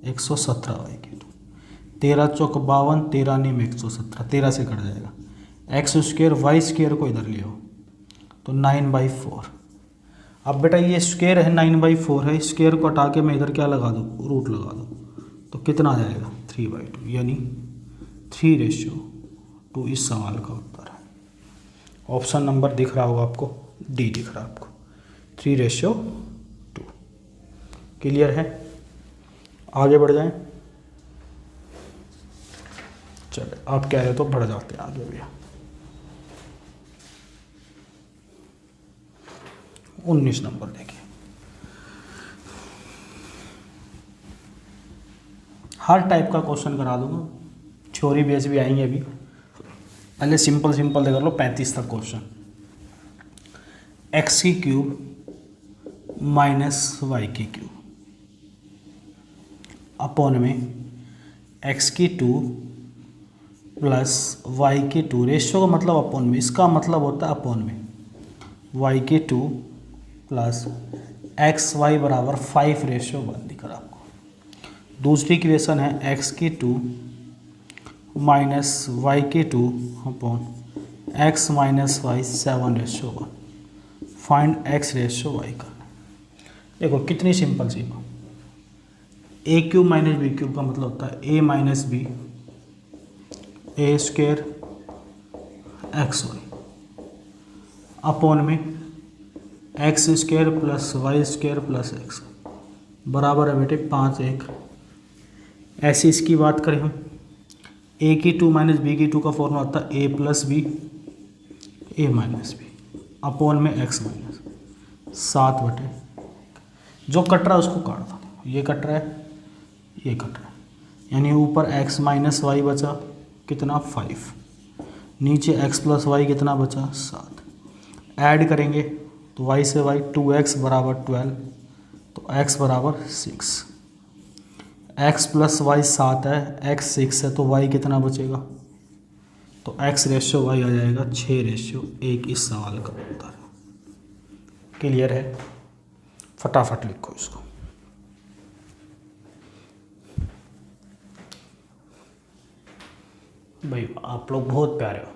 117y की 2, 13 चौक 52, 13 नीम 117, 13 से कट जाएगा, x² y² को इधर ले आओ तो 9/4। अब बेटा ये स्क्वायर है 9/4 है, स्क्वायर को हटा के मैं इधर क्या लगा दूँ, रूट लगा दूँ तो कितना आ जाएगा 3/2, यानी 3:2 इस सवाल का उत्तर है। ऑप्शन नंबर दिख रहा होगा आपको, डी दिख रहा है आपको, 3:2। क्लियर है, आगे बढ़ जाएं। चले आप कह रहे तो बढ़ जाते हैं आगे भैया। 19 नंबर देखिए, हर टाइप का क्वेश्चन करा दूंगा, थ्योरी बेस भी आएंगे अभी, पहले सिंपल सिंपल देख लो 35 तक question. x³ minus y³ upon में x² प्लस y² रेशियो का मतलब अपॉन में, इसका मतलब होता है अपॉन में y² प्लस xy बराबर 5:1 दिख रहा आपको। दूसरी इक्वेशन है x² minus y² upon x minus y 7:1। Find x ratio y का। देखो कितनी सिंपल सी बात, a³ माइनस b³ का मतलब होता है a minus B a² xy upon में x² plus y² plus x बराबर है बेटे 5/1। ऐसी इसकी बात करें हम, a² माइनस b² का फॉर्मूला होता है a plus B a minus B upon में x माइनस 7/, जो कट रहा है उसको काट दो, ये कट रहा है, ये कट रहा है, यानी ऊपर x माइनस वाई बचा कितना 5, नीचे x प्लस वाई कितना बचा 7। ऐड करेंगे तो y से y 2x बराबर 12, तो x बराबर 6। x प्लस वाई 7 है, x 6 है, तो y कितना बचेगा, तो x रेशियो y आ जाएगा 6:1 इस सवाल का उत्तर। क्लियर है? फटाफट लिखो इसको। भाई आप लोग बहुत प्यारे हो,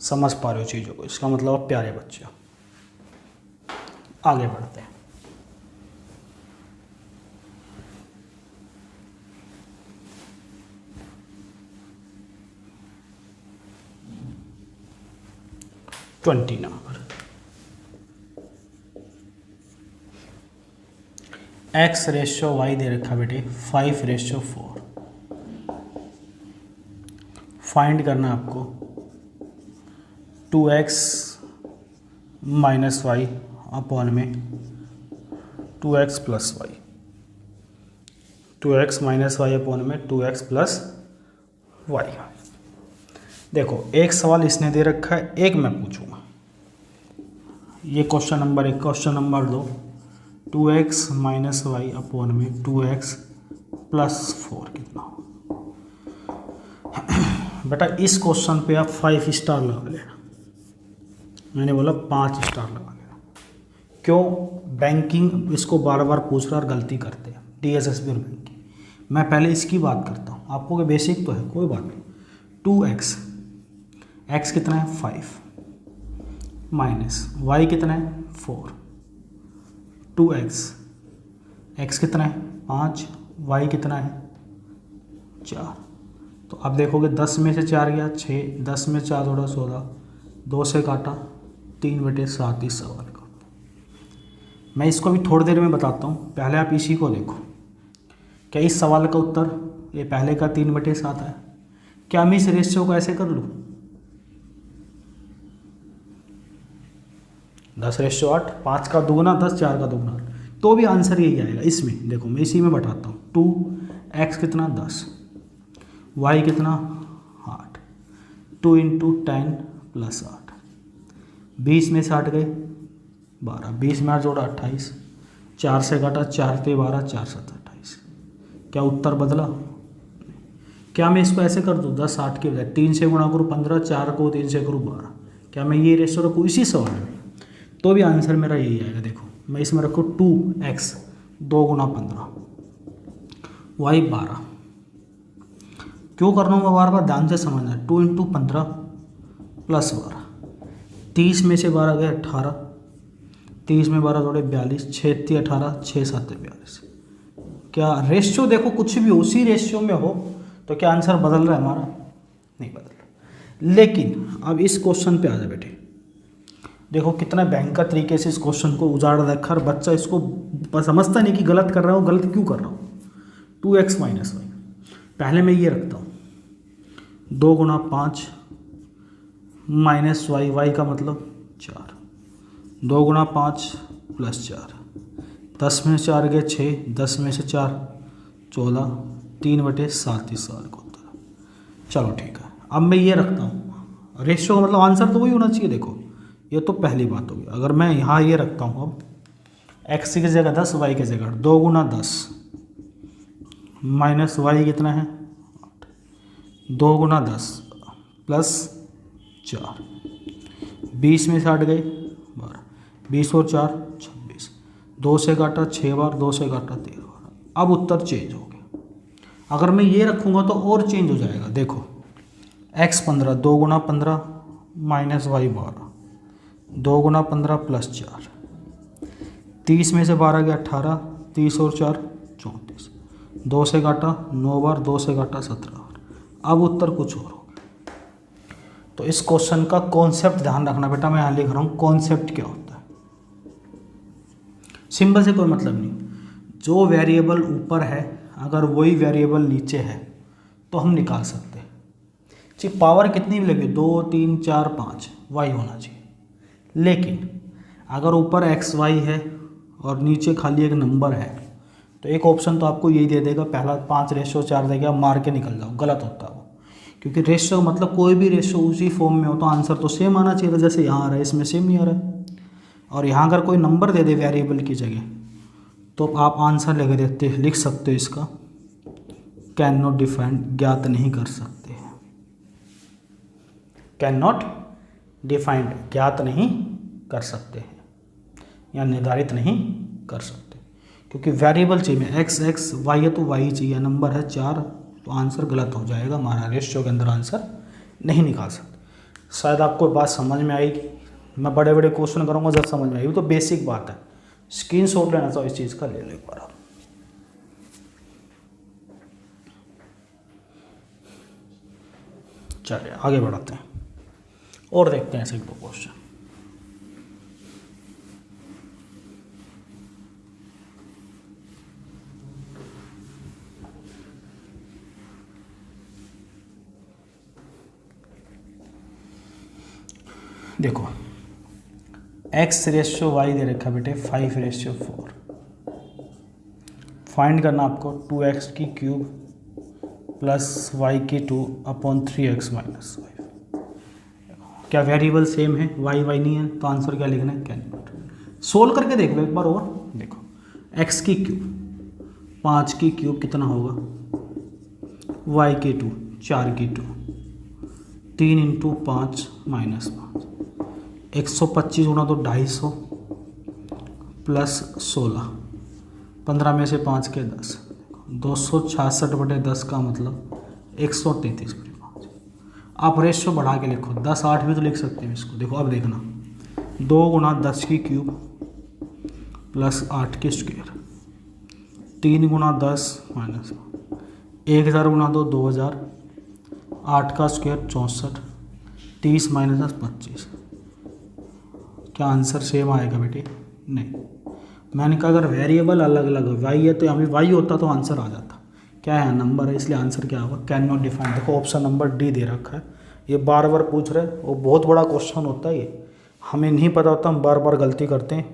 समझ पा रहे हो चीज़ों को, इसका मतलब आप प्यारे बच्चे हो। आगे बढ़ते हैं। Twenty number, x ratio y दे रखा बेटे 5:4। फाइंड करना आपको 2x माइनस वाई अपॉन में 2x plus Y, 2x minus Y upon में 2x प्लस वाई। देखो एक सवाल इसने दे रखा है, एक मैं पूछूंगा। ये question number 1। Question number 2, 2x minus Y upon में 2x प्लस 4 कितना हो। बेटा इस क्वेश्चन पे आप 5 स्टार लगा लेना, मैंने बोला 5 स्टार लगा लेना। क्यों? बैंकिंग इसको बार बार पूछ रहा और गलती करते हैं, DSSB और बैंकिंग। मैं पहले इसकी बात करता हूँ, आपको बेसिक तो है, कोई बात नहीं। 2x, x कितना है 5 माइनस y कितना है 4, 2x, x कितना है 5, y कितना है 4। तो अब देखोगे 10 में से 4 गया 6, 10 में 4 जोड़ा 16, 2 से काटा 3/7 इस सवाल का। मैं इसको भी थोड़ी देर में बताता हूँ, पहले आप इसी को देखो। क्या इस सवाल का उत्तर ये पहले का 3/7 है? क्या मैं इस रेशियो को ऐसे कर लूँ 10:8, 5 का दुगुना 10, 4 का दुगुना, तो भी आंसर यही आएगा। इसमें देखो मैं इसी में बताता हूँ। 2x कितना 10, y कितना 8, 2 × 10 + 8, 20 में से 8 गए 12, 20 में 8 जोड़ा 28, 4 से काटा 4 × 12, 4 × 7 28। क्या उत्तर बदला? क्या मैं इसको ऐसे कर दूँ 10 8 के बजाय 3 से गुणा करूँ 15, 4 को 3 से करूँ 12? क्या मैं ये रेशियो रखूँ इसी सवाल में? तो भी आंसर मेरा यही आएगा। देखो मैं इसमें रखूँ 2x 2 × 15, y 12। क्यों कर रहा हूँ मैं बार बार, ध्यान से समझना। 2 × 15 + 12, 30 में से 12 गए 18, 30 में 12 जोड़े 42, 6 × 3 18, 6 × 7 42। क्या रेशियो देखो कुछ भी उसी रेशियो में हो तो क्या आंसर बदल रहा है हमारा? नहीं बदल रहा। लेकिन अब इस क्वेश्चन पे आ जाए बेटे, देखो कितना भयंकर तरीके से इस क्वेश्चन को उजाड़ रखा और बच्चा इसको समझता नहीं कि गलत कर रहा हूँ, गलत क्यों कर रहा हूँ। 2x माइनस वाई, पहले मैं ये रखता हूँ 2 × 5 माइनस वाई, वाई का मतलब 4, 2 × 5 + 4, 10 में 4 गए 6, 10 में से 4 14, 3/7 इस सवाल का उत्तर। चलो ठीक है, अब मैं ये रखता हूँ रेशियो का मतलब आंसर तो वही होना चाहिए। देखो ये तो पहली बात होगी। अगर मैं यहाँ ये रखता हूँ अब x की जगह 10, y की जगह 2 × 10 माइनस y कितना है 8, 2 × 10 + 4, 20 में से 8 गए 12, 20 और 4 26, 2 से काटा 6 बार, 2 से काटा 13 बार। अब उत्तर चेंज हो गया। अगर मैं ये रखूँगा तो और चेंज हो जाएगा। देखो x 15, 2 × 15 माइनस y 12, 2 × 15 + 4, 30 में से 12 गया 18, 30 और 4 34, 2 से काटा 9 बार, 2 से काटा 17 बार। अब उत्तर कुछ और होगा। तो इस क्वेश्चन का कॉन्सेप्ट ध्यान रखना बेटा, मैं यहाँ लिख रहा हूँ कॉन्सेप्ट क्या होता है। सिंबल से कोई मतलब नहीं, जो वेरिएबल ऊपर है अगर वही वेरिएबल नीचे है तो हम निकाल सकते हैं। चाहे पावर कितनी भी लगे 2 3 4 5 वाई होना चाहिए, लेकिन अगर ऊपर एक्स वाई है और नीचे खाली एक नंबर है, तो एक ऑप्शन तो आपको यही दे देगा, पहला 5:4 देगा, मार के निकल जाओ, गलत होता है वो। क्योंकि रेशियो मतलब कोई भी रेशियो उसी फॉर्म में हो तो आंसर तो सेम आना चाहिए, जैसे यहाँ आ रहा है इसमें सेम नहीं आ रहा है। और यहाँ अगर कोई नंबर दे दे वेरिएबल की जगह, तो आप आंसर लिख सकते हो इसका, कैन नॉट डिफाइंड, ज्ञात नहीं कर सकते हैं, कैन नॉट डिफाइंड, ज्ञात नहीं कर सकते हैं या निर्धारित नहीं कर सकते। क्योंकि वेरिएबल चाहिए, x y है तो y चाहिए, नंबर है 4, तो आंसर गलत हो जाएगा हमारा, रेशियो के अंदर आंसर नहीं निकाल सकते। शायद आपको बात समझ में आएगी, मैं बड़े बड़े क्वेश्चन करूँगा जब समझ में आएगी, तो बेसिक बात है, स्क्रीनशॉट लेना चाहो इस चीज़ का ले लो एक बार आप। चलिए आगे बढ़ाते हैं और देखते हैं ऐसे 2 क्वेश्चन। देखो x/y दे रखा बेटे 5/4, फाइंड करना आपको 2x³ + y/2/3x - 5। क्या वेरिएबल सेम है, y नहीं है, तो आंसर क्या लिखना है, कैन नॉट। सोल्व करके देख लो एक बार और, देखो x³ 5³ कितना होगा, y/2 4/2, 3 × 5 - 5, 125 गुणा तो 250 प्लस 16, 15 में से 5 के 10, 266/10 का मतलब 133/5। आप रेशियो बढ़ा के लिखो, 10 8 भी तो लिख सकते हैं इसको। देखो अब देखना, 2 × 10³ + 8² 3 × 10 - 1000 × 2 2000, 8 का स्क्वायर 64, 30 - 10 25। क्या आंसर सेम आएगा बेटे, नहीं। मैंने कहा अगर वेरिएबल अलग अलग वाई है तो यहाँ भी वाई होता तो आंसर आ जाता, क्या है नंबर है, इसलिए आंसर क्या होगा, कैन नॉट डिफाइन। देखो ऑप्शन नंबर डी दे रखा है, ये बार बार पूछ रहे हैं, वो बहुत बड़ा क्वेश्चन होता है ये, हमें नहीं पता होता, हम बार बार गलती करते हैं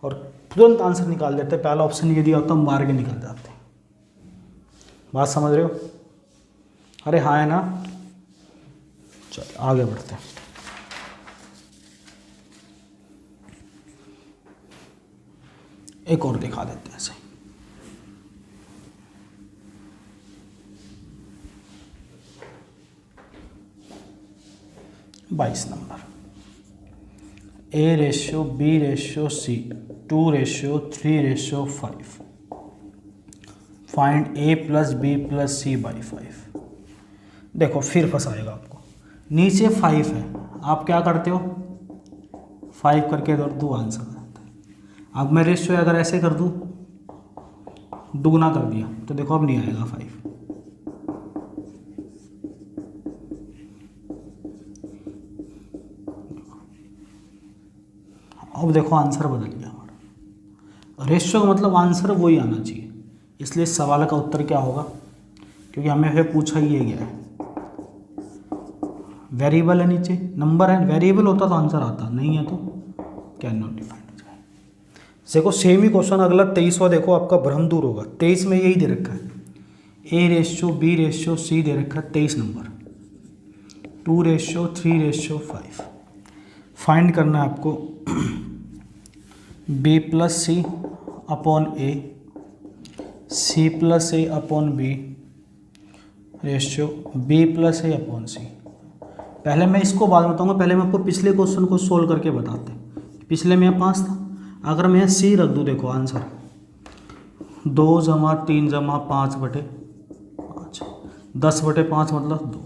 और तुरंत आंसर निकाल देते हैं। पहला ऑप्शन ये दिया होता हम मार के निकल जाते हैं। बात समझ रहे हो, अरे हाँ है ना। चलो आगे बढ़ते हैं। एक और दिखा देते हैं ऐसे। 22 number, A/B/C 2/3/5, find A + B + C/5। देखो फिर फंसाएगा आपको, नीचे 5 है, आप क्या करते हो 5 करके इधर दो आंसर आता है। अब मैं रेशियो अगर ऐसे कर दूं, दुगना कर दिया तो देखो अब नहीं आएगा 5। अब देखो आंसर बदल गया हमारा। रेशियो का मतलब आंसर वही आना चाहिए, इसलिए सवाल का उत्तर क्या होगा, क्योंकि हमें फिर पूछा ही गया है, वेरिएबल है नीचे नंबर है, वेरिएबल होता तो आंसर आता, नहीं है तो कैन नॉट डिफाइंड हो जाए। देखो सेम ही क्वेश्चन अगला 23वां देखो, आपका भ्रम दूर होगा। 23 में यही दे रखा है, A/B/C दे रखा है 23 नंबर, 2/3/5। फाइंड करना है आपको B + C/A, C + A/B ratio B + A/C। पहले मैं इसको बाद में बताऊंगा, पहले मैं आपको पिछले क्वेश्चन को सोल्व करके बताते हैं। पिछले में 5 था, अगर मैं C रख दूं, देखो आंसर 2 + 3 + 5/5, 10/5 मतलब 2।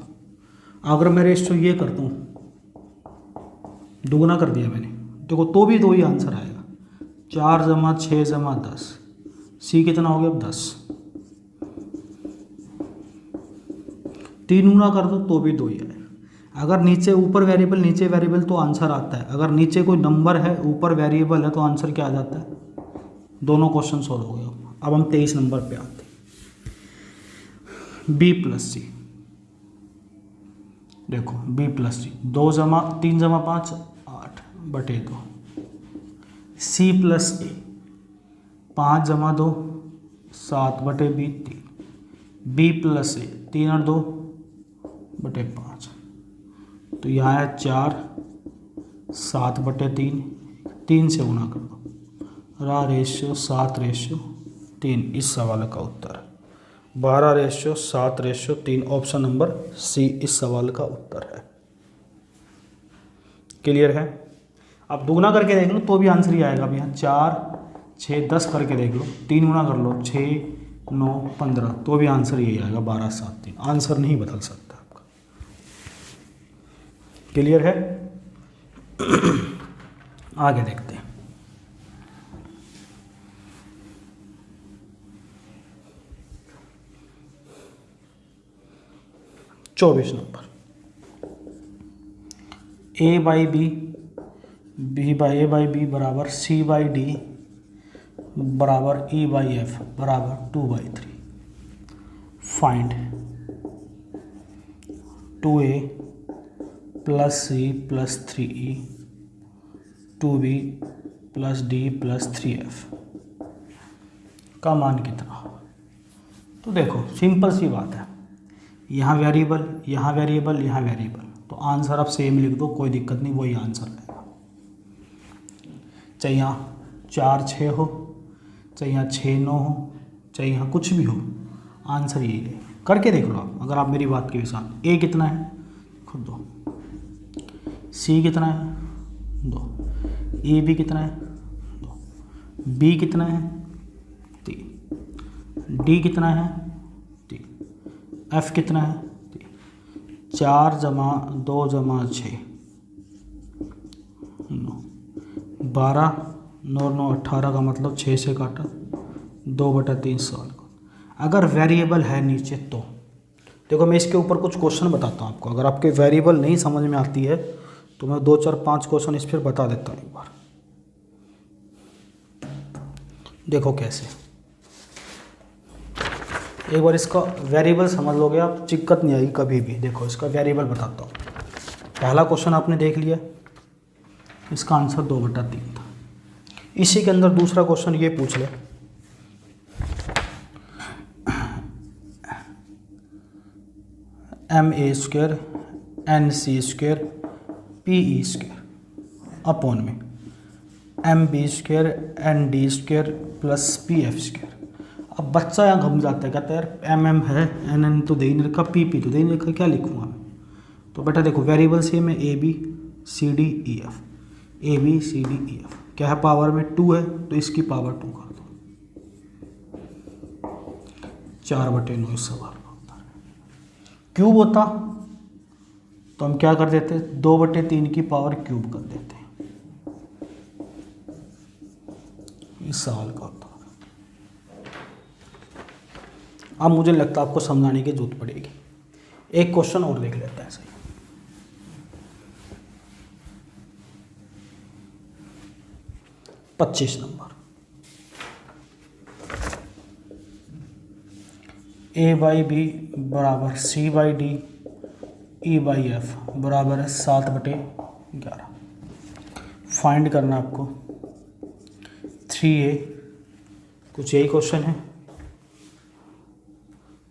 अगर मैं रेशियो ये करता हूँ, दुगना कर दिया मैंने, देखो तो भी 2 ही आंसर आएगा। 4 + 6 + 10, C कितना हो गया 10। 3 गुना कर दो तो भी 2 ही आएगा। अगर नीचे ऊपर वेरिएबल नीचे वेरिएबल तो आंसर आता है, अगर नीचे कोई नंबर है ऊपर वेरिएबल है तो आंसर क्या आ जाता है। दोनों क्वेश्चन सॉल्व हो गए। अब हम 23 नंबर पे आते हैं, B + C। देखो B + C 2 + 3 + 5 8/2, C + A 5 जमा 2 7/B 3, B प्लस ए 3 और 2/5, तो यहाँ है 4 7/3, 3 से गुना कर दो, रहा रेशियो 7/3। इस सवाल का उत्तर 12/7/3। ऑप्शन नंबर सी इस सवाल का उत्तर है। क्लियर है? अब दुगना करके देख लो तो भी आंसर ही आएगा भैया। 4 6 10 करके देख लो, 3 गुना कर लो 6 9 15, तो भी आंसर यही आएगा 12 7 3। आंसर नहीं बदल सकता आपका। क्लियर है? आगे देखते हैं। चौबीस नंबर, A/B बराबर C/D बराबर E/F बराबर 2/3। Find 2A plus C plus 3E 2B plus D plus 3F का मान कितना होगा? तो देखो सिंपल सी बात है, यहाँ वेरिएबल यहाँ वेरिएबल यहाँ वेरिएबल, तो आंसर आप सेम लिख दो, कोई दिक्कत नहीं, वही आंसर आएगा। चाहे यहाँ 4 6 हो, चाहे यहाँ 6 9 हो, चाहे यहाँ कुछ भी हो, आंसर यही है। करके देख लो आप, अगर आप मेरी बात के साथ। A कितना है खुद दो, C कितना है 2, E भी कितना है 2, B कितना है 3, D कितना है 3, F कितना है 3। 4 जमा 2 जमा 6 9, 12 9 9 18 का मतलब 6 से काटा 2/3 सवाल को। अगर वेरिएबल है नीचे तो देखो, मैं इसके ऊपर कुछ क्वेश्चन बताता हूँ आपको। अगर आपके वेरिएबल नहीं समझ में आती है तो मैं 2 4 5 क्वेश्चन इस पर बता देता हूँ एक बार। देखो कैसे, एक बार इसका वेरिएबल समझ लोगे आप, दिक्कत नहीं आएगी कभी भी। देखो इसका वेरिएबल बताता हूँ। पहला क्वेश्चन आपने देख लिया, इसका आंसर 2/3 था। इसी के अंदर दूसरा क्वेश्चन ये पूछ ले, MA² NC² PE² अपॉन में MB² ND² प्लस PF²। अब बच्चा यहाँ घूम जाता है, कहता है यार MM है, NN तो दे ही नहीं रखा, PP तो दे ही नहीं रखा, क्या लिखूँगा मैं? तो बेटा देखो वेरिएबल सेम है, ABCDEF ABCDEF क्या है, पावर में 2 है तो इसकी पावर 2 कर दो, 4/9 इस सवाल का उत्तर। क्यूब होता तो हम क्या कर देते, 2/3 की पावर क्यूब कर देते हैं, इस सवाल का उत्तर। अब मुझे लगता है आपको समझाने की जरूरत पड़ेगी। एक क्वेश्चन और देख लेते हैं सही। पच्चीस नंबर, A/B बराबर C/D E/F बराबर है 7/11। फाइंड करना आपको 3A, कुछ यही क्वेश्चन है,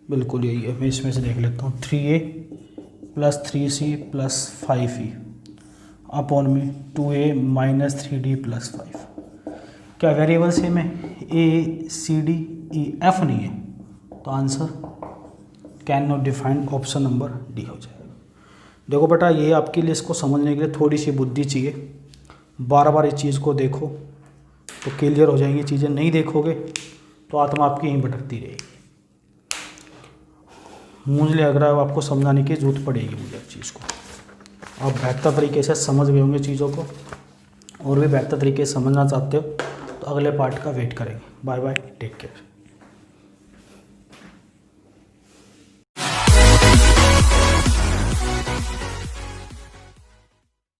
बिल्कुल यही है। मैं इसमें से देख लेता हूँ, 3A plus 3C plus 5E upon में 2A माइनस 3D प्लस 5। क्या वेरिएबल सेम है, ACDEF नहीं है, तो answer can not defined, option number D हो जाएगा। देखो बेटा, ये आपके लिए इसको समझने के लिए थोड़ी सी बुद्धि चाहिए। बार बार इस चीज़ को देखो तो क्लियर हो जाएंगी चीज़ें, नहीं देखोगे तो आत्मा आपकी यहीं भटकती रहेगी। मुझे लग रहा है आपको समझाने की जरूरत पड़ेगी मुझे इस चीज़ को। आप बेहतर तरीके से समझ गए होंगे चीज़ों को, और भी बेहतर तरीके से समझना चाहते हो तो अगले पार्ट का वेट करेंगे। Bye bye, take care.